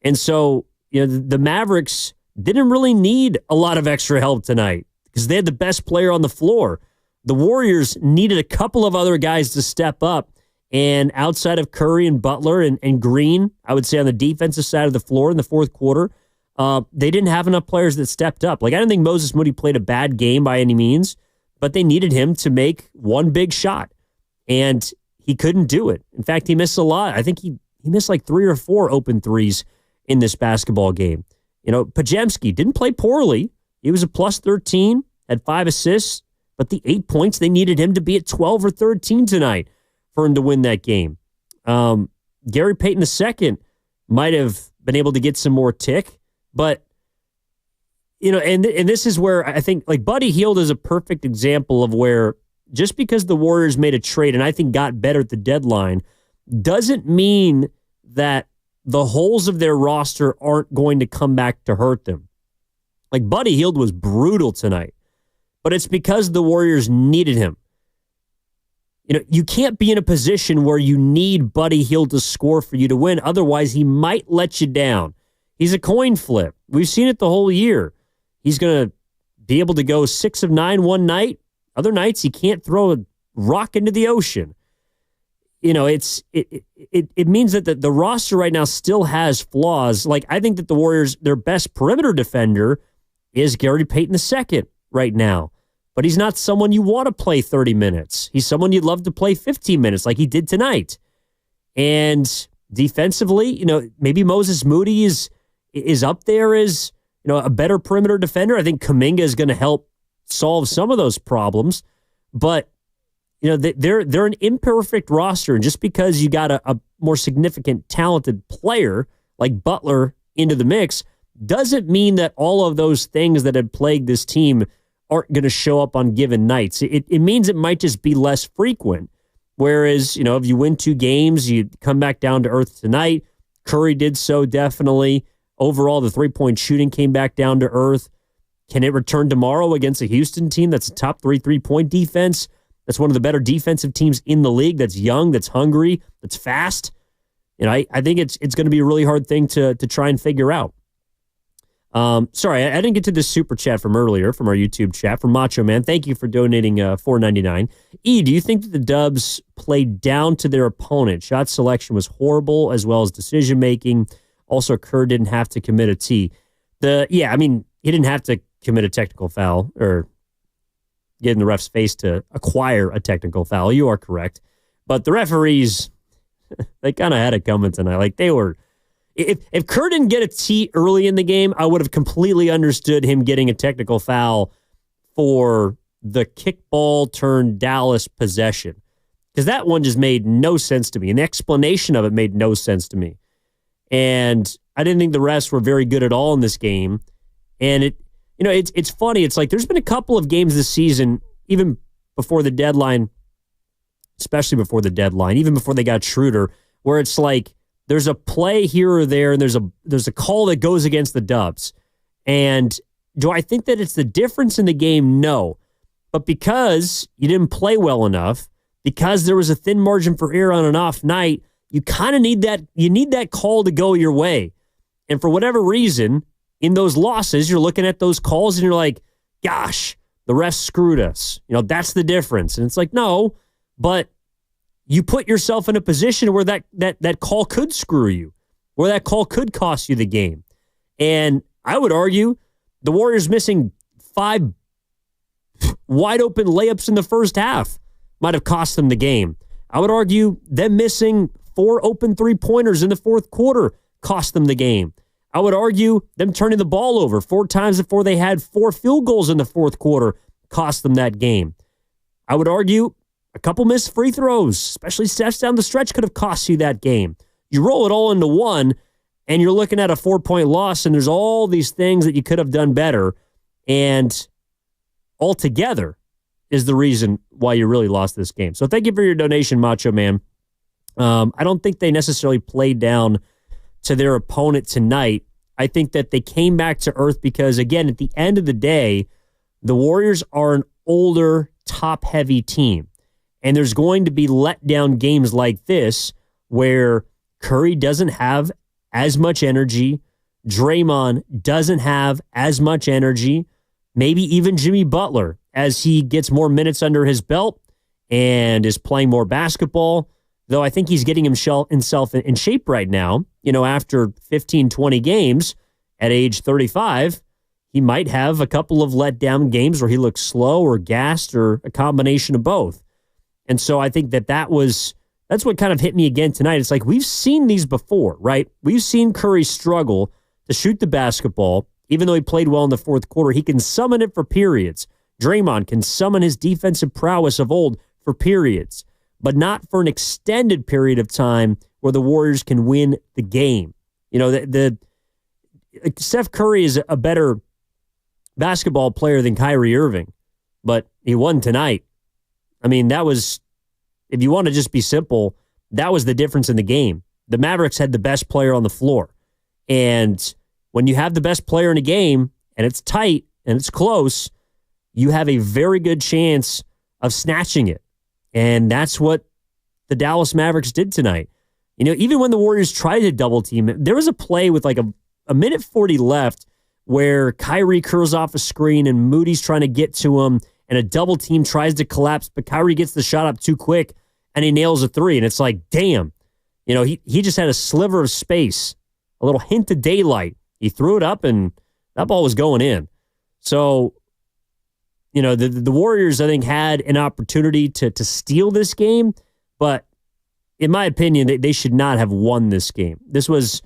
And so, the Mavericks didn't really need a lot of extra help tonight because they had the best player on the floor. The Warriors needed a couple of other guys to step up. And outside of Curry and Butler and Green, I would say on the defensive side of the floor in the fourth quarter, they didn't have enough players that stepped up. I don't think Moses Moody played a bad game by any means, but they needed him to make one big shot. And he couldn't do it. In fact, he missed a lot. I think he missed 3 or 4 open threes in this basketball game. Podziemski didn't play poorly. He was a plus 13, had 5 assists, but the 8 points, they needed him to be at 12 or 13 tonight for him to win that game. Gary Payton II might have been able to get some more tick, but and this is where I think Buddy Hield is a perfect example of where just because the Warriors made a trade and I think got better at the deadline doesn't mean that the holes of their roster aren't going to come back to hurt them. Buddy Hield was brutal tonight, but it's because the Warriors needed him. You can't be in a position where you need Buddy Hield to score for you to win. Otherwise, he might let you down. He's a coin flip. We've seen it the whole year. He's going to be able to go 6 of 9 one night. Other nights, he can't throw a rock into the ocean. It means that the roster right now still has flaws. I think that the Warriors, their best perimeter defender is Gary Payton II right now. But he's not someone you want to play 30 minutes. He's someone you'd love to play 15 minutes like he did tonight. And defensively, maybe Moses Moody is up there as, a better perimeter defender. I think Kuminga is going to help solve some of those problems. But, they're an imperfect roster. And just because you got a more significant talented player like Butler into the mix doesn't mean that all of those things that had plagued this team aren't going to show up on given nights. It means it might just be less frequent. Whereas, if you win 2 games, you come back down to earth tonight. Curry did so definitely. Overall, the 3-point shooting came back down to earth. Can it return tomorrow against a Houston team that's a top 3 3-point defense? That's one of the better defensive teams in the league. That's young, that's hungry, that's fast. I think it's going to be a really hard thing to try and figure out. Sorry, I didn't get to this super chat from earlier from our YouTube chat from Macho Man. Thank you for donating $4.99. Do you think that the Dubs played down to their opponent? Shot selection was horrible as well as decision making. Also, Kerr didn't have to commit a T. He didn't have to commit a technical foul or get in the ref's face to acquire a technical foul. You are correct. But the referees, They kind of had it coming tonight. Like they were. If Kerr didn't get a tee early in the game, I would have completely understood him getting a technical foul for the kickball turn Dallas possession. Because that one just made no sense to me. An explanation of it made no sense to me. And I didn't think the refs were very good at all in this game. And it's funny. It's like there's been a couple of games this season, even before the deadline, especially before the deadline, even before they got Schroeder, where it's like there's a play here or there, and there's a call that goes against the Dubs. And do I think that it's the difference in the game? No. But because you didn't play well enough, because there was a thin margin for error on an off night, you kind of need that call to go your way. And for whatever reason, in those losses, you're looking at those calls and you're like, gosh, the refs screwed us. That's the difference. And it's like, no, but you put yourself in a position where that call could screw you, where that call could cost you the game. And I would argue the Warriors missing 5 wide open layups in the first half might have cost them the game. I would argue them missing 4 open 3-pointers in the fourth quarter cost them the game. I would argue them turning the ball over 4 times before they had 4 field goals in the fourth quarter cost them that game. I would argue a couple missed free throws, especially Steph's down the stretch, could have cost you that game. You roll it all into one, and you're looking at a 4-point loss, and there's all these things that you could have done better, and altogether is the reason why you really lost this game. So thank you for your donation, Macho Man. I don't think they necessarily played down to their opponent tonight. I think that they came back to earth because, again, at the end of the day, the Warriors are an older, top-heavy team. And there's going to be letdown games like this where Curry doesn't have as much energy, Draymond doesn't have as much energy, maybe even Jimmy Butler, as he gets more minutes under his belt and is playing more basketball, though I think he's getting himself in shape right now. After 15, 20 games at age 35, he might have a couple of letdown games where he looks slow or gassed or a combination of both. And so I think that's what kind of hit me again tonight. It's like we've seen these before, right? We've seen Curry struggle to shoot the basketball. Even though he played well in the fourth quarter, he can summon it for periods. Draymond can summon his defensive prowess of old for periods, but not for an extended period of time where the Warriors can win the game. Steph Curry is a better basketball player than Kyrie Irving, but he won tonight. I mean, that was, if you want to just be simple, that was the difference in the game. The Mavericks had the best player on the floor. And when you have the best player in a game and it's tight and it's close, you have a very good chance of snatching it. And that's what the Dallas Mavericks did tonight. Even when the Warriors tried to double team it, there was a play with like a minute 40 left where Kyrie curls off a screen and Moody's trying to get to him and a double team tries to collapse, but Kyrie gets the shot up too quick and he nails a 3. And it's like, damn, he just had a sliver of space, a little hint of daylight. He threw it up and that ball was going in. So, the Warriors, I think, had an opportunity to steal this game, but in my opinion, they should not have won this game. This was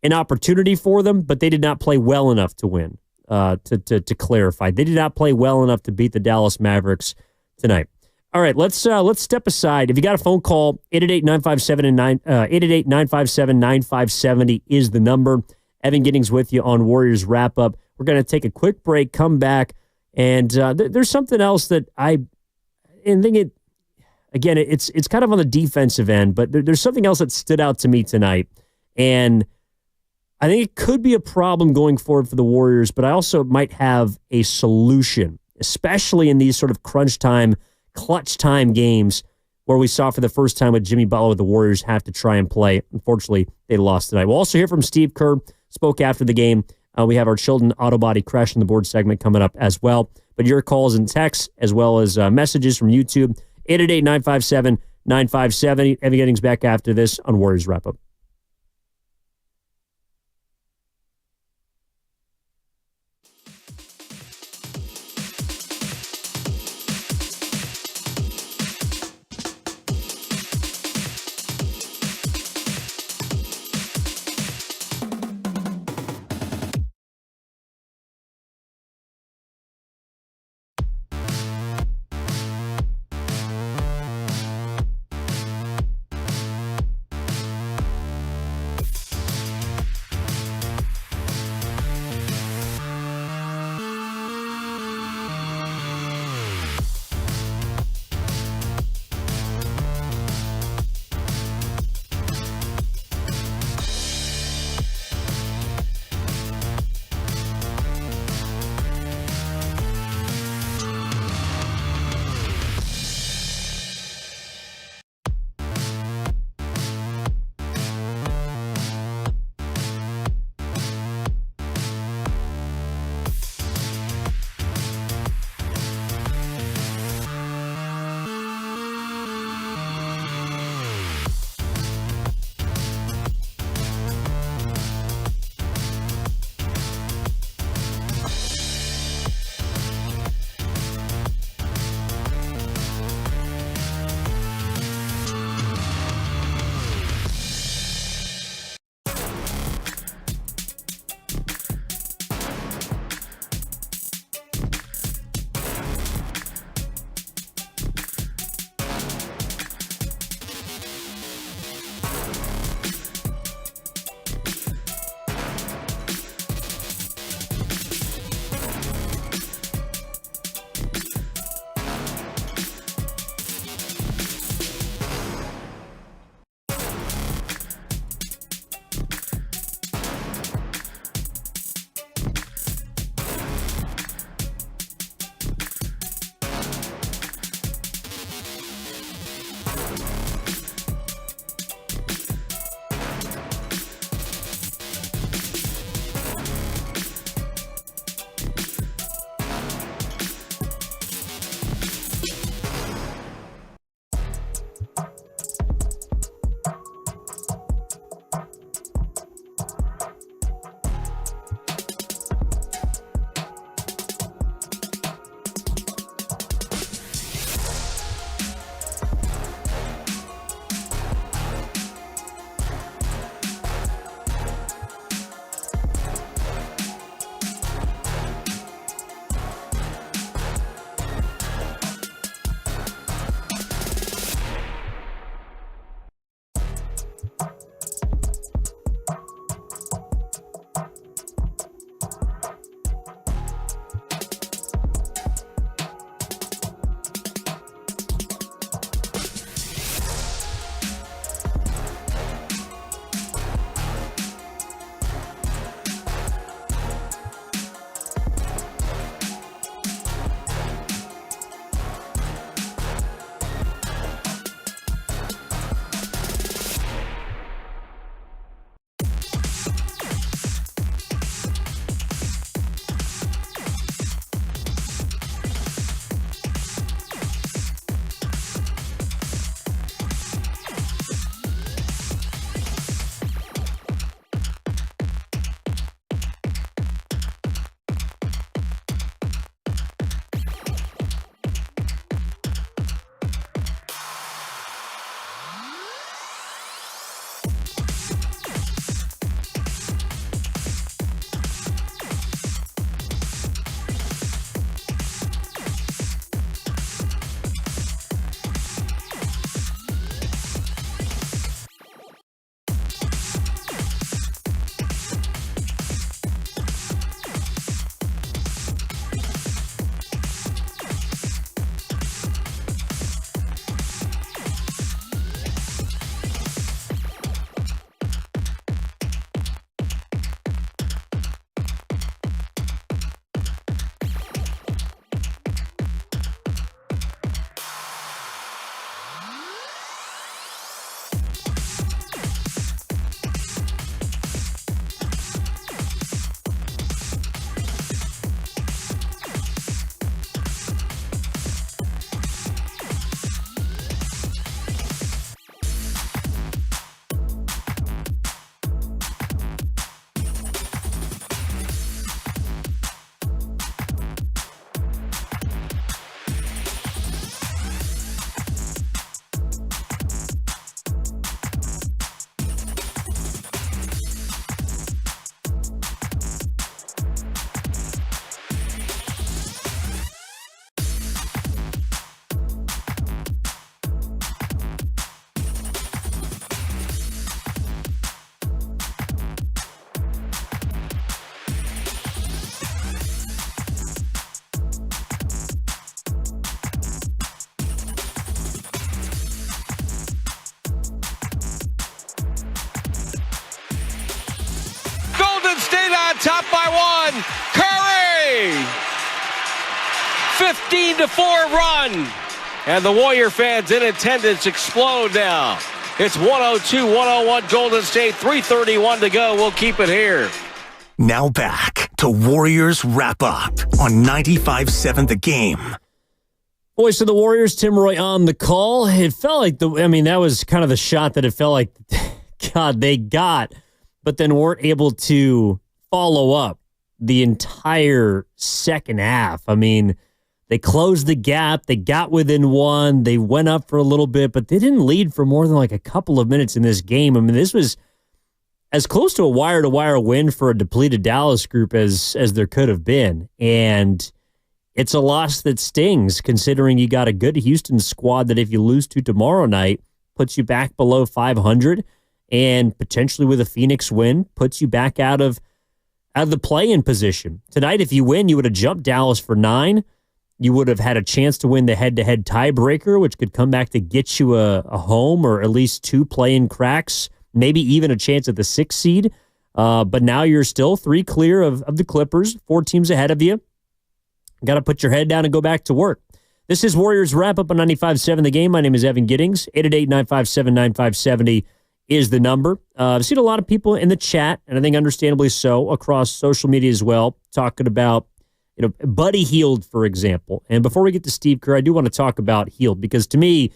an opportunity for them, but they did not play well enough to win. To clarify, they did not play well enough to beat the Dallas Mavericks tonight. All right, let's step aside. If you got a phone call, 888-957-9570 is the number. Evan Giddings with you on Warriors Wrap Up. We're going to take a quick break, come back, and there's something else that I think it. Again, it's kind of on the defensive end, but there's something else that stood out to me tonight, and I think it could be a problem going forward for the Warriors, but I also might have a solution, especially in these sort of crunch time, clutch time games where we saw for the first time with Jimmy Butler, the Warriors have to try and play. Unfortunately, they lost tonight. We'll also hear from Steve Kerr, spoke after the game. We have our Chilton Auto Body Crash on the Board segment coming up as well. But your calls and texts, as well as messages from YouTube, 888-957-9570. Evan Giddings back after this on Warriors Wrap Up. on top by one. Curry! 15-4 run. And the Warrior fans in attendance explode now. It's 102-101 Golden State, 3:31 to go. We'll keep it here. Now back to Warriors Wrap Up on 95.7 The Game. Voice of the Warriors, Tim Roy on the call. It felt like that was kind of the shot that it felt like, God, they got, but then weren't able to follow up the entire second half. I mean, they closed the gap. They got within one. They went up for a little bit, but they didn't lead for more than like a couple of minutes in this game. I mean, this was as close to a wire-to-wire win for a depleted Dallas group as there could have been. And it's a loss that stings, considering you got a good Houston squad that if you lose to tomorrow night, puts you back below 500, and potentially with a Phoenix win, puts you back out of the play-in position. Tonight, if you win, you would have jumped Dallas for 9. You would have had a chance to win the head-to-head tiebreaker, which could come back to get you a home or at least 2 play-in cracks, maybe even a chance at the 6th seed. But now you're still 3 clear of the Clippers, 4 teams ahead of you. Got to put your head down and go back to work. This is Warriors Wrap Up on 95.7 The Game. My name is Evan Giddings. 888-957-9570 is the number. I've seen a lot of people in the chat, and I think understandably so, across social media as well, talking about Buddy Hield, for example. And before we get to Steve Kerr, I do want to talk about Hield because to me,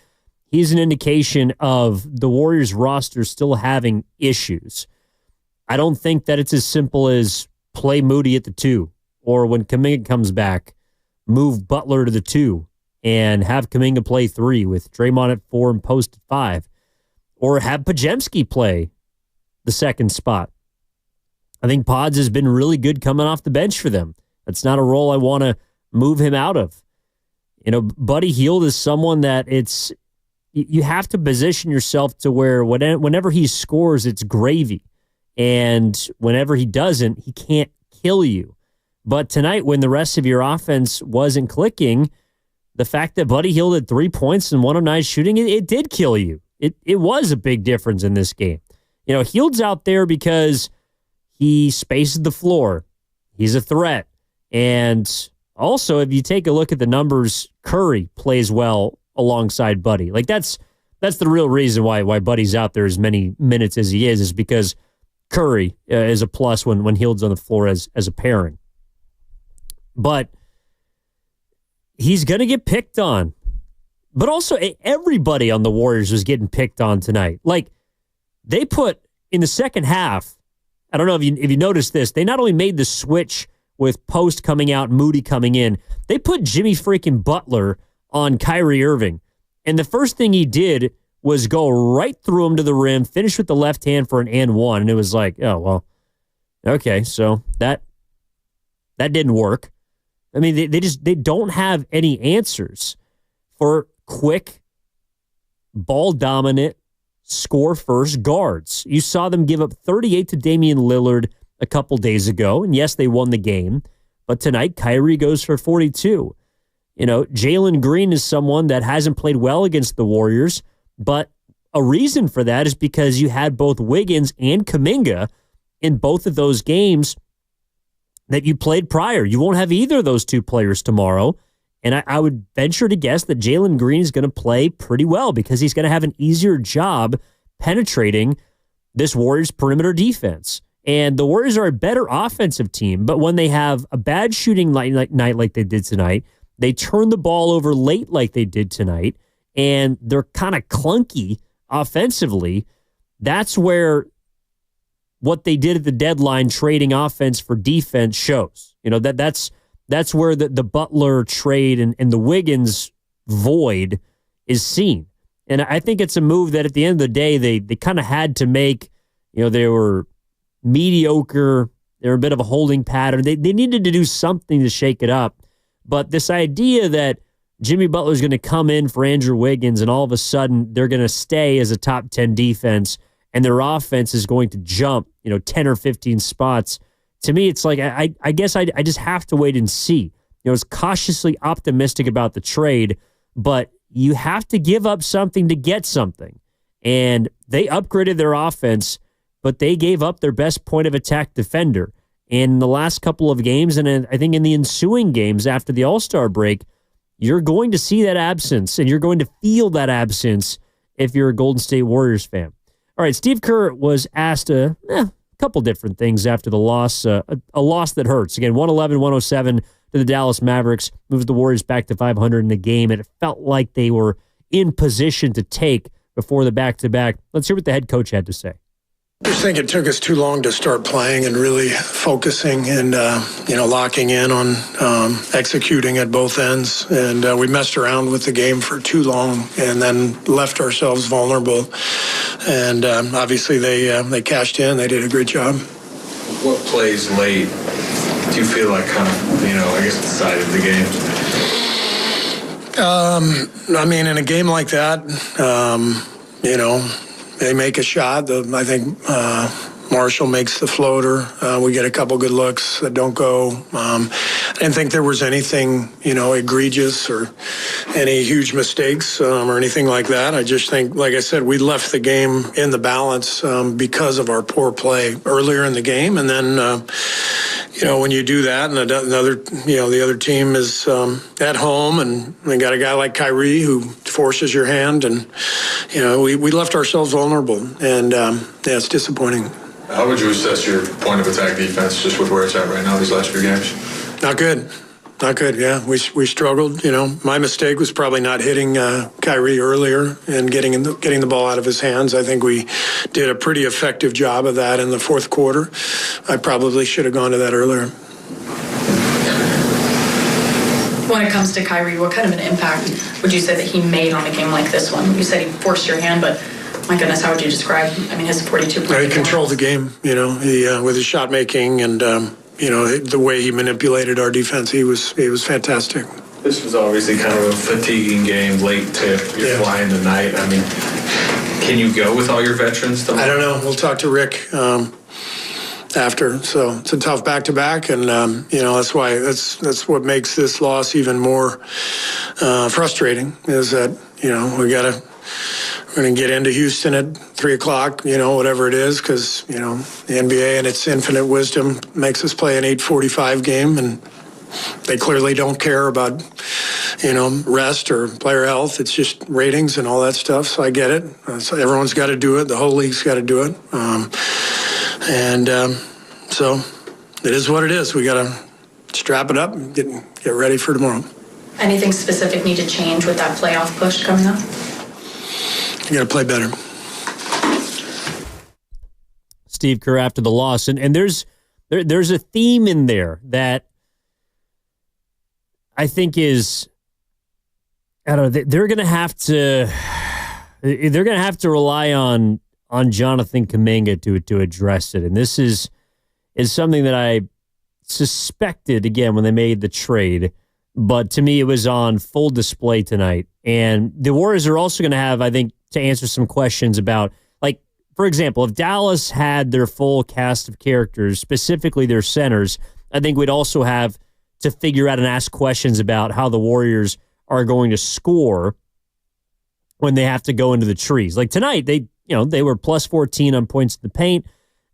he's an indication of the Warriors roster still having issues. I don't think that it's as simple as play Moody at the 2, or when Kuminga comes back, move Butler to the 2 and have Kuminga play 3 with Draymond at 4 and Post at 5, or have Podziemski play the 2nd spot. I think Pods has been really good coming off the bench for them. That's not a role I want to move him out of. Buddy Hield is someone that you have to position yourself to where whenever he scores, it's gravy. And whenever he doesn't, he can't kill you. But tonight, when the rest of your offense wasn't clicking, the fact that Buddy Hield had 3 points and 1 of 9 shooting, it did kill you. It was a big difference in this game. Hield's out there because he spaces the floor. He's a threat. And also, if you take a look at the numbers, Curry plays well alongside Buddy. Like that's the real reason why Buddy's out there as many minutes as he is because Curry is a plus when Hield's on the floor as a pairing. But he's going to get picked on. But also, everybody on the Warriors was getting picked on tonight. Like, they put, in the second half, I don't know if you noticed this, they not only made the switch with Post coming out, Moody coming in, they put Jimmy freaking Butler on Kyrie Irving. And the first thing he did was go right through him to the rim, finish with the left hand for an and 1. And it was like, oh, well, okay, so that didn't work. I mean, they don't have any answers for quick, ball-dominant, score-first guards. You saw them give up 38 to Damian Lillard a couple days ago, and yes, they won the game, but tonight, Kyrie goes for 42. Jalen Green is someone that hasn't played well against the Warriors, but a reason for that is because you had both Wiggins and Kuminga in both of those games that you played prior. You won't have either of those 2 players tomorrow, and I would venture to guess that Jalen Green is going to play pretty well because he's going to have an easier job penetrating this Warriors perimeter defense. And the Warriors are a better offensive team, but when they have a bad shooting night like they did tonight, they turn the ball over late like they did tonight, and they're kind of clunky offensively. That's where what they did at the deadline, trading offense for defense, shows. That's where the Butler trade and the Wiggins void is seen. And I think it's a move that at the end of the day, they kind of had to make. They were mediocre. They were a bit of a holding pattern. They needed to do something to shake it up. But this idea that Jimmy Butler is going to come in for Andrew Wiggins and all of a sudden they're going to stay as a top 10 defense and their offense is going to jump, 10 or 15 spots. To me, it's like, I guess I just have to wait and see. I was cautiously optimistic about the trade, but you have to give up something to get something. And they upgraded their offense, but they gave up their best point of attack defender. in the last couple of games, and I think in the ensuing games after the All-Star break, you're going to see that absence, and you're going to feel that absence if you're a Golden State Warriors fan. All right, Steve Kerr was asked a couple different things after the loss, a loss that hurts. Again, 111-107 to the Dallas Mavericks, moves the Warriors back to 500 in the game, and it felt like they were in position to take before the back-to-back. Let's hear what the head coach had to say. I just think it took us too long to start playing and really focusing and, locking in on executing at both ends. And we messed around with the game for too long and then left ourselves vulnerable. And obviously they cashed in. They did a great job. What plays late do you feel like kind of, decided the game? In a game like that, they make a shot. I think Marshall makes the floater. We get a couple good looks that don't go. I didn't think there was anything, egregious or any huge mistakes or anything like that. I just think, like I said, we left the game in the balance because of our poor play earlier in the game. And then, when you do that and the other team is at home and they got a guy like Kyrie who forces your hand and, we left ourselves vulnerable. And, it's disappointing. How would you assess your point of attack defense just with where it's at right now these last few games? Not good. Yeah. We struggled. My mistake was probably not hitting Kyrie earlier and getting the ball out of his hands. I think we did a pretty effective job of that in the fourth quarter. I probably should have gone to that earlier. When it comes to Kyrie, what kind of an impact would you say that he made on a game like this one? You said he forced your hand, but my goodness, how would you describe, his 42 points? He controlled the game, he with his shot making and, the way he manipulated our defense, he was fantastic. This was obviously kind of a fatiguing game, late tip, you're flying tonight. Can you go with all your veterans? I don't know. We'll talk to Rick after. So it's a tough back-to-back, and, that's why that's what makes this loss even more frustrating is that, we're going to get into Houston at 3 o'clock, whatever it is, because, the NBA and its infinite wisdom makes us play an 8:45 game, and they clearly don't care about, rest or player health. It's just ratings and all that stuff, so I get it. So everyone's got to do it. The whole league's got to do it. So it is what it is. We got to strap it up and get ready for tomorrow. Anything specific need to change with that playoff push coming up? You got to play better. Steve Kerr after the loss, and there's a theme in there that I think is, I don't know, they're gonna have to rely on Jonathan Kuminga to address it, and this is something that I suspected again when they made the trade, but to me it was on full display tonight. And the Warriors are also going to have, I think, to answer some questions about, like, for example, if Dallas had their full cast of characters, specifically their centers, I think we'd also have to figure out and ask questions about how the Warriors are going to score when they have to go into the trees. Like tonight, they were plus 14 on points in the paint.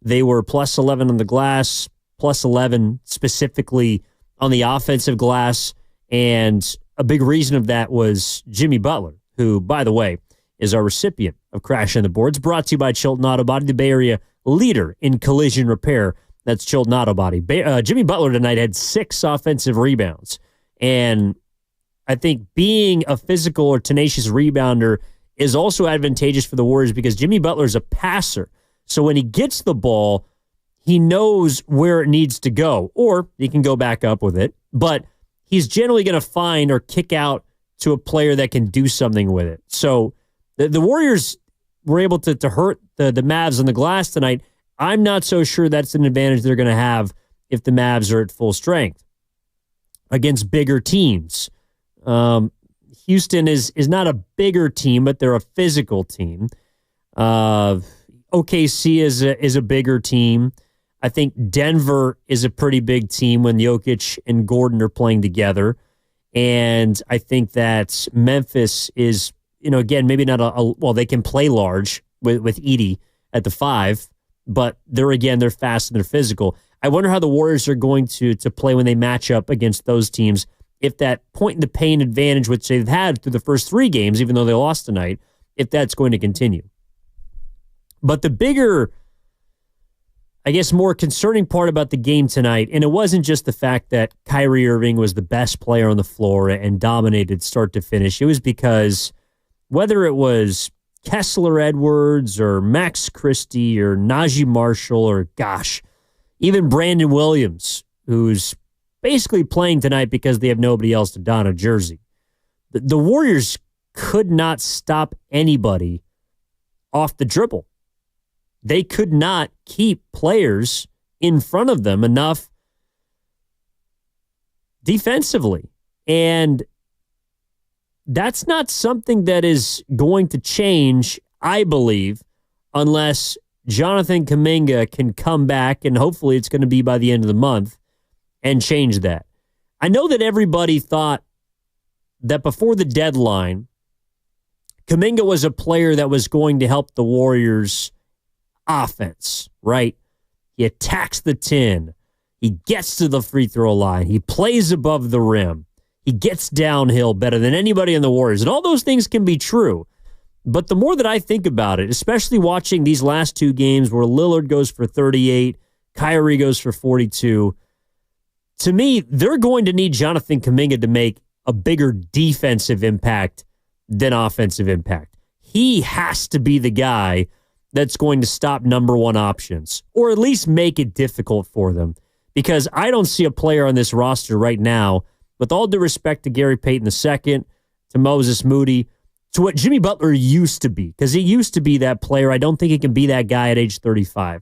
They were plus 11 on the glass, plus 11 specifically on the offensive glass. And a big reason of that was Jimmy Butler, who, by the way, is our recipient of Crashing the Boards, brought to you by Chilton Auto Body, the Bay Area leader in collision repair. That's Chilton Auto Body. Jimmy Butler tonight had 6 offensive rebounds. And I think being a physical or tenacious rebounder is also advantageous for the Warriors because Jimmy Butler is a passer. So when he gets the ball, he knows where it needs to go, or he can go back up with it. But he's generally going to find or kick out to a player that can do something with it. So the Warriors were able to hurt the Mavs on the glass tonight. I'm not so sure that's an advantage they're going to have if the Mavs are at full strength against bigger teams. Houston is not a bigger team, but they're a physical team. OKC is a bigger team. I think Denver is a pretty big team when Jokic and Gordon are playing together. And I think that Memphis is, again, maybe not well, they can play large with Edey at the 5, but they're fast and they're physical. I wonder how the Warriors are going to play when they match up against those teams. If that point in the paint advantage, which they've had through the first 3 games, even though they lost tonight, if that's going to continue. But the bigger, I guess, more concerning part about the game tonight, and it wasn't just the fact that Kyrie Irving was the best player on the floor and dominated start to finish. It was because whether it was Kessler Edwards or Max Christie or Najee Marshall or, gosh, even Brandon Williams, who's basically playing tonight because they have nobody else to don a jersey. The Warriors could not stop anybody off the dribble. They could not keep players in front of them enough defensively. And that's not something that is going to change, I believe, unless Jonathan Kuminga can come back, and hopefully it's going to be by the end of the month, and change that. I know that everybody thought that before the deadline, Kuminga was a player that was going to help the Warriors' offense, right? He attacks the 10. He gets to the free throw line. He plays above the rim. He gets downhill better than anybody in the Warriors. And all those things can be true. But the more that I think about it, especially watching these last 2 games where Lillard goes for 38, Kyrie goes for 42, to me, they're going to need Jonathan Kuminga to make a bigger defensive impact than offensive impact. He has to be the guy that's going to stop number 1 options, or at least make it difficult for them. Because I don't see a player on this roster right now, with all due respect to Gary Payton II, to Moses Moody, to what Jimmy Butler used to be, because he used to be that player. I don't think he can be that guy at age 35.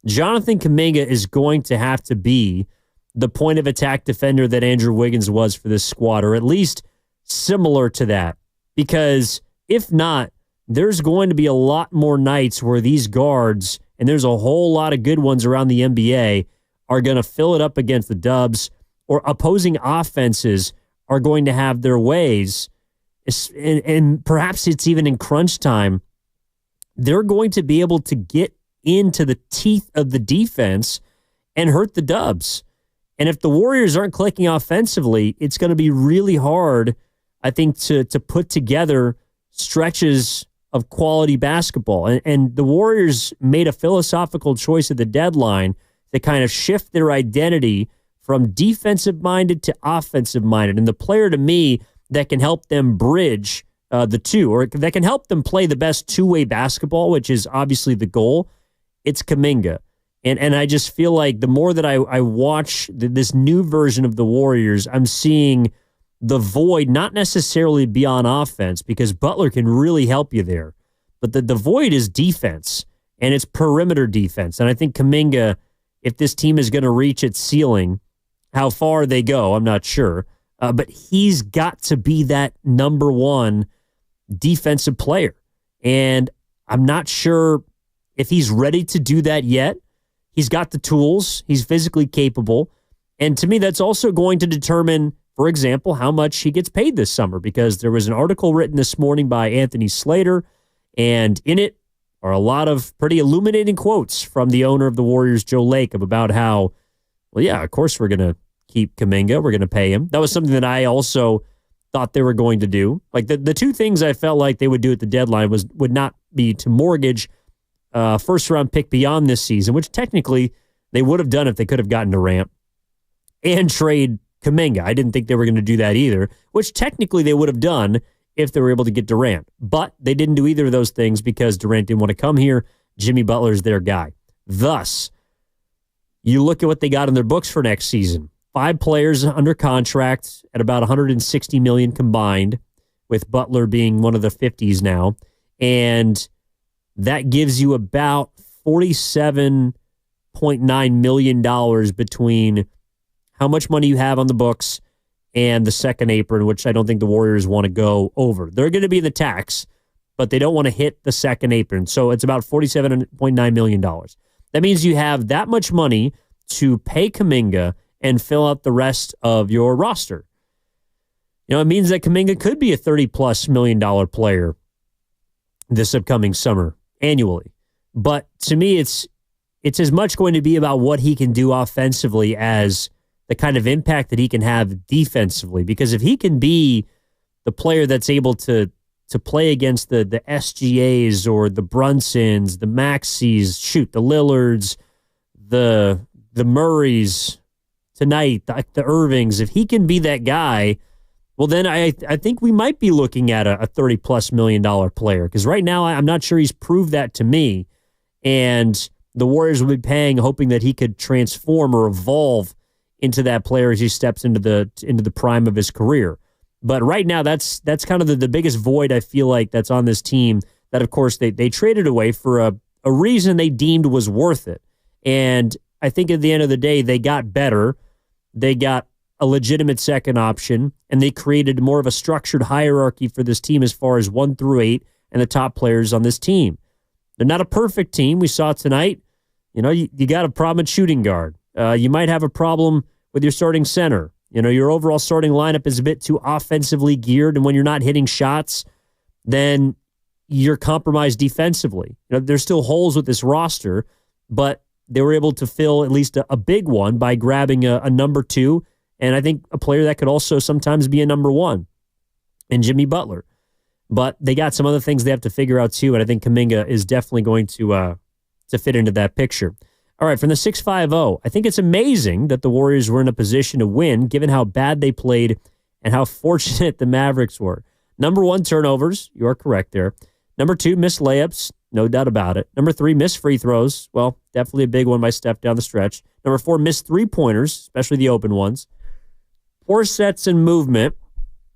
Jonathan Kuminga is going to have to be the point of attack defender that Andrew Wiggins was for this squad, or at least similar to that. Because if not, there's going to be a lot more nights where these guards, and there's a whole lot of good ones around the NBA, are going to fill it up against the Dubs, or opposing offenses are going to have their ways, and perhaps it's even in crunch time. They're going to be able to get into the teeth of the defense and hurt the Dubs. And if the Warriors aren't clicking offensively, it's going to be really hard, I think, to put together stretches of quality basketball. And the Warriors made a philosophical choice at the deadline to kind of shift their identity from defensive-minded to offensive-minded. And the player, to me, that can help them bridge the two, or that can help them play the best two-way basketball, which is obviously the goal, it's Kuminga. And I just feel like the more that I watch this new version of the Warriors, I'm seeing the void not necessarily be on offense, because Butler can really help you there. But the void is defense, and it's perimeter defense. And I think Kuminga, if this team is going to reach its ceiling, how far they go, I'm not sure. But he's got to be that number 1 defensive player. And I'm not sure if he's ready to do that yet. He's got the tools. He's physically capable. And to me, that's also going to determine, for example, how much he gets paid this summer, because there was an article written this morning by Anthony Slater, and in it are a lot of pretty illuminating quotes from the owner of the Warriors, Joe Lacob, about how, well, yeah, of course we're going to keep Kuminga. We're going to pay him. That was something that I also thought they were going to do. Like the 2 things I felt like they would do at the deadline would not be to mortgage first-round pick beyond this season, which technically they would have done if they could have gotten Durant, and trade Kuminga. I didn't think they were going to do that either, which technically they would have done if they were able to get Durant. But they didn't do either of those things because Durant didn't want to come here. Jimmy Butler's their guy. Thus, you look at what they got in their books for next season. 5 players under contract at about $160 million combined, with Butler being one of the 50s now. And that gives you about $47.9 million between how much money you have on the books and the second apron, which I don't think the Warriors want to go over. They're going to be in the tax, but they don't want to hit the second apron. So it's about $47.9 million. That means you have that much money to pay Kuminga and fill out the rest of your roster. You know, it means that Kuminga could be a $30+ million player this upcoming summer annually. But to me, it's it's as much going to be about what he can do offensively as the kind of impact that he can have defensively. Because if he can be the player that's able to play against the SGAs or the Brunsons, the Maxis, the Lillards, the Murrays tonight, the Irvings, if he can be that guy, well, then I think we might be looking at a $30+ million player. Because right now, I'm not sure he's proved that to me. And the Warriors will be paying, hoping that he could transform or evolve into that player as he steps into the prime of his career. But right now, that's kind of the biggest void I feel like that's on this team that, of course, they traded away for a reason they deemed was worth it. And I think at the end of the day, they got better. They got a legitimate second option, and they created more of a structured hierarchy for this team as far as 1 through 8 and the top players on this team. They're not a perfect team. We saw tonight. You got a problem at shooting guard. You might have a problem with your starting center. Your overall starting lineup is a bit too offensively geared, and when you're not hitting shots, then you're compromised defensively. There's still holes with this roster, but they were able to fill at least a big one by grabbing a number 2, and I think a player that could also sometimes be a number 1, and Jimmy Butler. But they got some other things they have to figure out too, and I think Kuminga is definitely going to fit into that picture. All right, from the 650, I think it's amazing that the Warriors were in a position to win, given how bad they played and how fortunate the Mavericks were. Number 1, turnovers. You are correct there. Number 2, missed layups. No doubt about it. Number 3, missed free throws. Well, definitely a big one by Steph down the stretch. Number 4, missed three-pointers, especially the open ones. Poor sets and movement.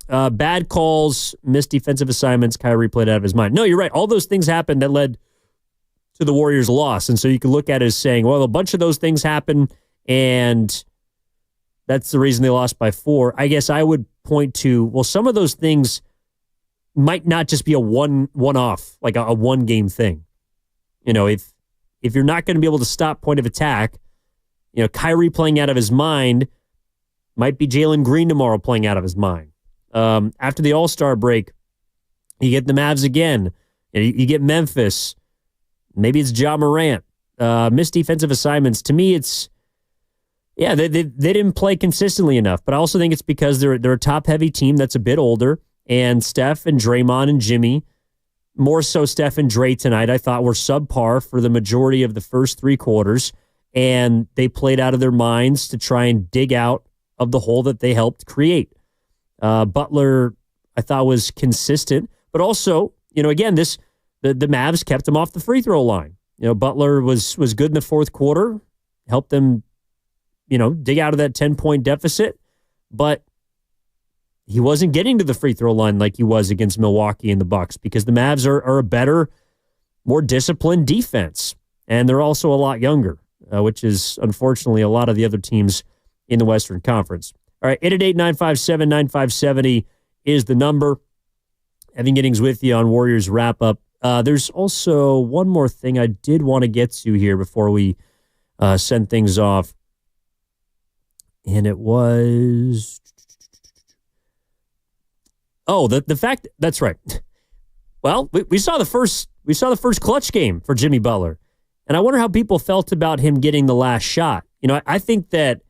Bad calls, missed defensive assignments. Kyrie played out of his mind. No, you're right. All those things happened that led to the Warriors' loss. And so you can look at it as saying, well, a bunch of those things happened, and that's the reason they lost by 4. I guess I would point to, well, some of those things might not just be a one-off, like a one-game thing. If you're not going to be able to stop point of attack, Kyrie playing out of his mind might be Jalen Green tomorrow playing out of his mind. After the All-Star break, you get the Mavs again. You get Memphis. Maybe it's Ja Morant. Missed defensive assignments. To me, it's, they didn't play consistently enough. But I also think it's because they're a top-heavy team that's a bit older. And Steph and Draymond and Jimmy, more so Steph and Dre tonight, I thought were subpar for the majority of the first 3 quarters. And they played out of their minds to try and dig out of the hole that they helped create. Butler, I thought, was consistent. But also, again, the Mavs kept him off the free throw line. Butler was good in the fourth quarter, helped them, dig out of that 10-point deficit, but he wasn't getting to the free throw line like he was against Milwaukee and the Bucks, because the Mavs are a better, more disciplined defense, and they're also a lot younger, which is unfortunately a lot of the other teams in the Western Conference. All right, 888-957-9570 is the number. Evan Giddings with you on Warriors Wrap-Up. There's also one more thing I did want to get to here before we send things off. And it was... Oh, the fact... That's right. Well, we saw the first clutch game for Jimmy Butler. And I wonder how people felt about him getting the last shot. I think that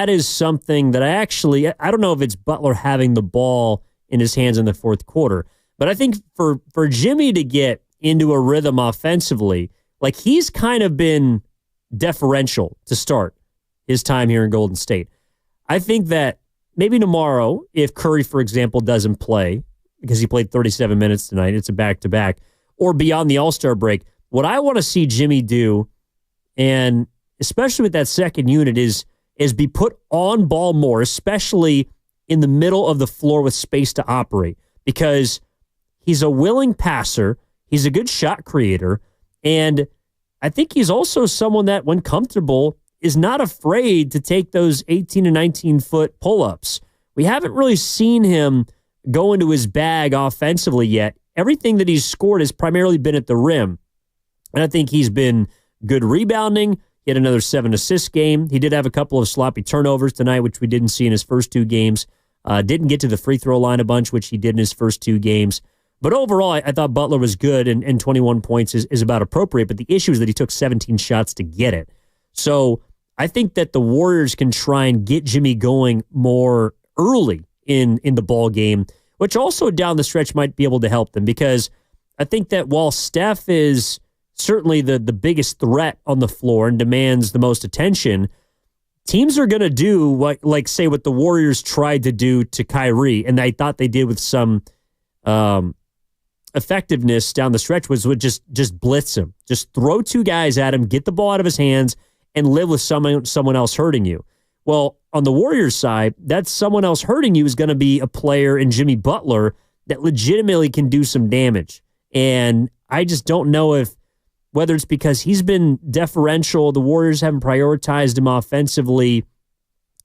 is something that I don't know if it's Butler having the ball in his hands in the fourth quarter. But I think for Jimmy to get into a rhythm offensively, like he's kind of been deferential to start his time here in Golden State. I think that maybe tomorrow, if Curry, for example, doesn't play, because he played 37 minutes tonight, it's a back-to-back, or beyond the All-Star break, what I want to see Jimmy do, and especially with that second unit, is be put on ball more, especially in the middle of the floor with space to operate, because he's a willing passer. He's a good shot creator. And I think he's also someone that, when comfortable, is not afraid to take those 18 and 19-foot pull-ups. We haven't really seen him go into his bag offensively yet. Everything that he's scored has primarily been at the rim. And I think he's been good rebounding. He had another 7-assist game. He did have a couple of sloppy turnovers tonight, which we didn't see in his first 2 games. Didn't get to the free throw line a bunch, which he did in his first 2 games. But overall, I thought Butler was good, and 21 points is about appropriate. But the issue is that he took 17 shots to get it. So I think that the Warriors can try and get Jimmy going more early in the ball game, which also down the stretch might be able to help them, because I think that while Steph is certainly the biggest threat on the floor and demands the most attention, teams are going to do like say what the Warriors tried to do to Kyrie, and I thought they did with some effectiveness down the stretch, would just blitz him. Just throw two guys at him, get the ball out of his hands, and live with someone else hurting you. Well, on the Warriors side, that someone else hurting you is going to be a player in Jimmy Butler that legitimately can do some damage. And I just don't know whether it's because he's been deferential, the Warriors haven't prioritized him offensively.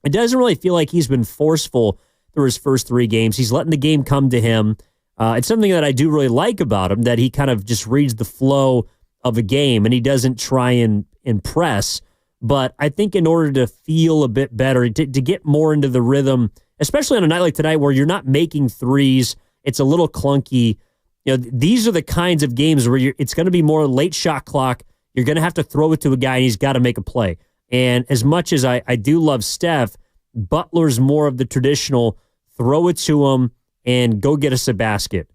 It doesn't really feel like he's been forceful through his first 3 games. He's letting the game come to him. It's something that I do really like about him, that he kind of just reads the flow of a game and he doesn't try and impress. But I think in order to feel a bit better, to get more into the rhythm, especially on a night like tonight where you're not making threes, it's a little clunky. These are the kinds of games where it's going to be more late shot clock. You're going to have to throw it to a guy and he's got to make a play. And as much as I do love Steph, Butler's more of the traditional throw it to him and go get us a basket.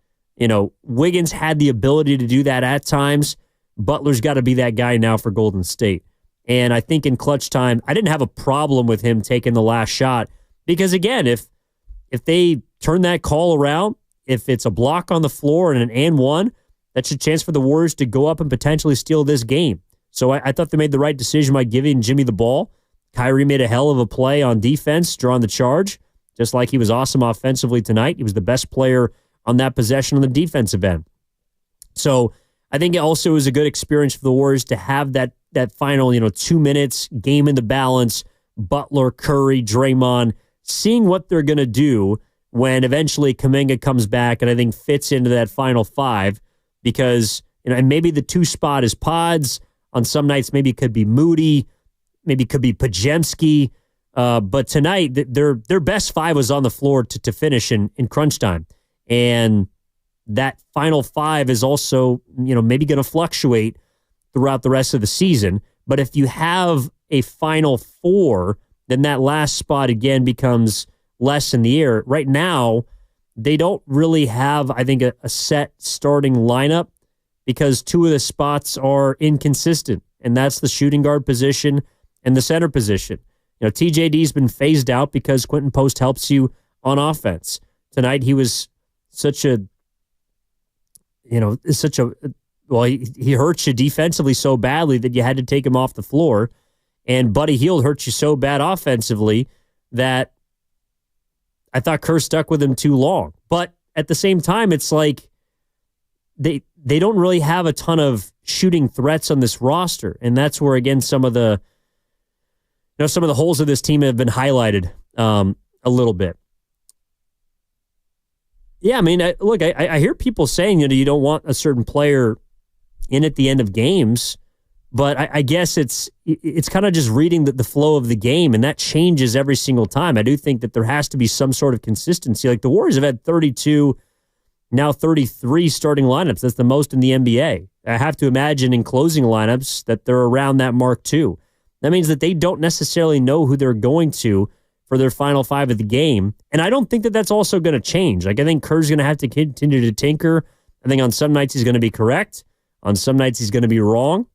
Wiggins had the ability to do that at times. Butler's got to be that guy now for Golden State. And I think in clutch time, I didn't have a problem with him taking the last shot because, again, if they turn that call around, if it's a block on the floor and an and one, that's a chance for the Warriors to go up and potentially steal this game. So I thought they made the right decision by giving Jimmy the ball. Kyrie made a hell of a play on defense, drawing the charge, just like he was awesome offensively tonight. He was the best player on that possession on the defensive end. So I think it also was a good experience for the Warriors to have that final 2 minutes, game in the balance, Butler, Curry, Draymond, seeing what they're going to do when eventually Kuminga comes back and I think fits into that final 5, because and maybe the 2 spot is Pods. On some nights, maybe it could be Moody, maybe it could be Pajemski. But tonight, their best 5 was on the floor to finish in crunch time. And that final 5 is also, maybe going to fluctuate throughout the rest of the season. But if you have a final 4, then that last spot again becomes less in the air. Right now, they don't really have, I think, a set starting lineup because 2 of the spots are inconsistent, and that's the shooting guard position and the center position. TJD's been phased out because Quentin Post helps you on offense. Tonight, he was he hurts you defensively so badly that you had to take him off the floor. And Buddy Hield hurt you so bad offensively that I thought Kerr stuck with him too long. But at the same time, it's like they don't really have a ton of shooting threats on this roster. And that's where, again, some of the holes of this team have been highlighted a little bit. Yeah, I mean, I hear people saying, you don't want a certain player in at the end of games, but I guess it's kind of just reading the flow of the game, and that changes every single time. I do think that there has to be some sort of consistency. Like the Warriors have had 32, now 33 starting lineups. That's the most in the NBA. I have to imagine in closing lineups that they're around that mark too. That means that they don't necessarily know who they're going to for their final 5 of the game. And I don't think that that's also going to change. Like, I think Kerr's going to have to continue to tinker. I think on some nights he's going to be correct. On some nights he's going to be wrong.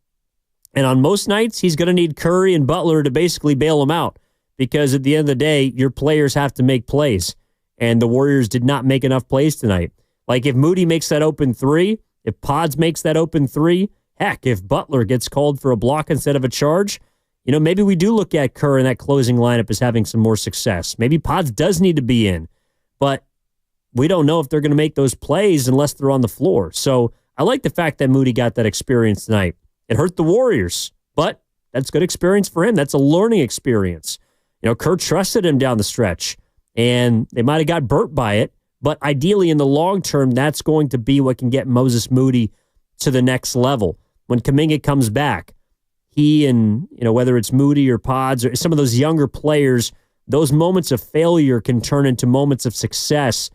And on most nights, he's going to need Curry and Butler to basically bail him out. Because at the end of the day, your players have to make plays. And the Warriors did not make enough plays tonight. Like, if Moody makes that open 3, if Pods makes that open 3, heck, if Butler gets called for a block instead of a charge, maybe we do look at Kerr in that closing lineup as having some more success. Maybe Pods does need to be in, but we don't know if they're going to make those plays unless they're on the floor. So I like the fact that Moody got that experience tonight. It hurt the Warriors, but that's good experience for him. That's a learning experience. Kerr trusted him down the stretch, and they might have got burnt by it, but ideally in the long term, that's going to be what can get Moses Moody to the next level. When Kuminga comes back, he and, whether it's Moody or Pods or some of those younger players, those moments of failure can turn into moments of success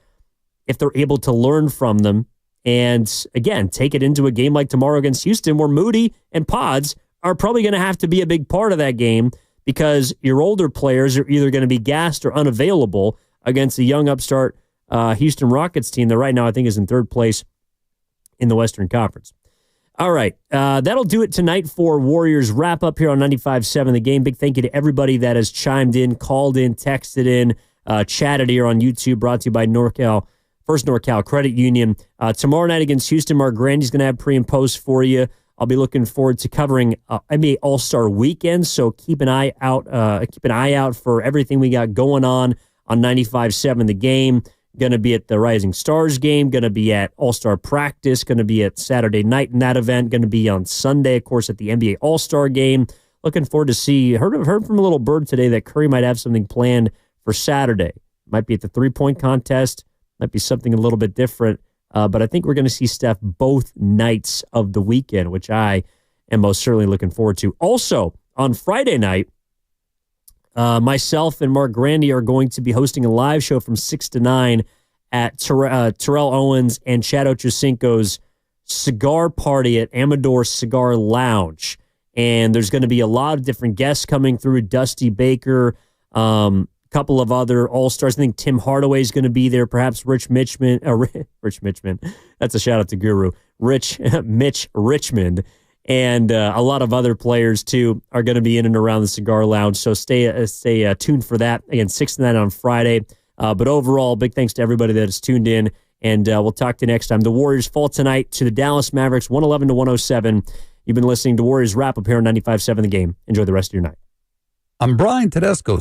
if they're able to learn from them And again, take it into a game like tomorrow against Houston, where Moody and Pods are probably going to have to be a big part of that game because your older players are either going to be gassed or unavailable against the young upstart Houston Rockets team that right now I think is in third place in the Western Conference. All right, that'll do it tonight for Warriors wrap up here on 95.7 The Game. Big thank you to everybody that has chimed in, called in, texted in, chatted here on YouTube, brought to you by First NorCal Credit Union. Tomorrow night against Houston, Mark Grandy's going to have pre and post for you. I'll be looking forward to covering NBA All-Star Weekend, so keep an eye out for everything we got going on 95.7 The Game. Going to be at the Rising Stars game, going to be at All-Star Practice, going to be at Saturday night in that event, going to be on Sunday, of course, at the NBA All-Star Game. Looking forward to see. Heard from a little bird today that Curry might have something planned for Saturday. Might be at the three-point contest. Might be something a little bit different. But I think we're going to see Steph both nights of the weekend, which I am most certainly looking forward to. Also, on Friday night, myself and Mark Grandy are going to be hosting a live show from 6 to 9 at Terrell Owens and Chad Ochocinco's cigar party at Amador Cigar Lounge. And there's going to be a lot of different guests coming through. Dusty Baker, couple of other All-Stars. I think Tim Hardaway is going to be there, perhaps Rich Mitchman. That's a shout-out to Guru. Mitch Richmond. And a lot of other players, too, are going to be in and around the Cigar Lounge. So stay tuned for that. Again, 6 to 9 on Friday. But overall, big thanks to everybody that has tuned in. And we'll talk to you next time. The Warriors fall tonight to the Dallas Mavericks, 111-107. You've been listening to Warriors Wrap Up here on 95.7 The Game. Enjoy the rest of your night. I'm Brian Tedesco,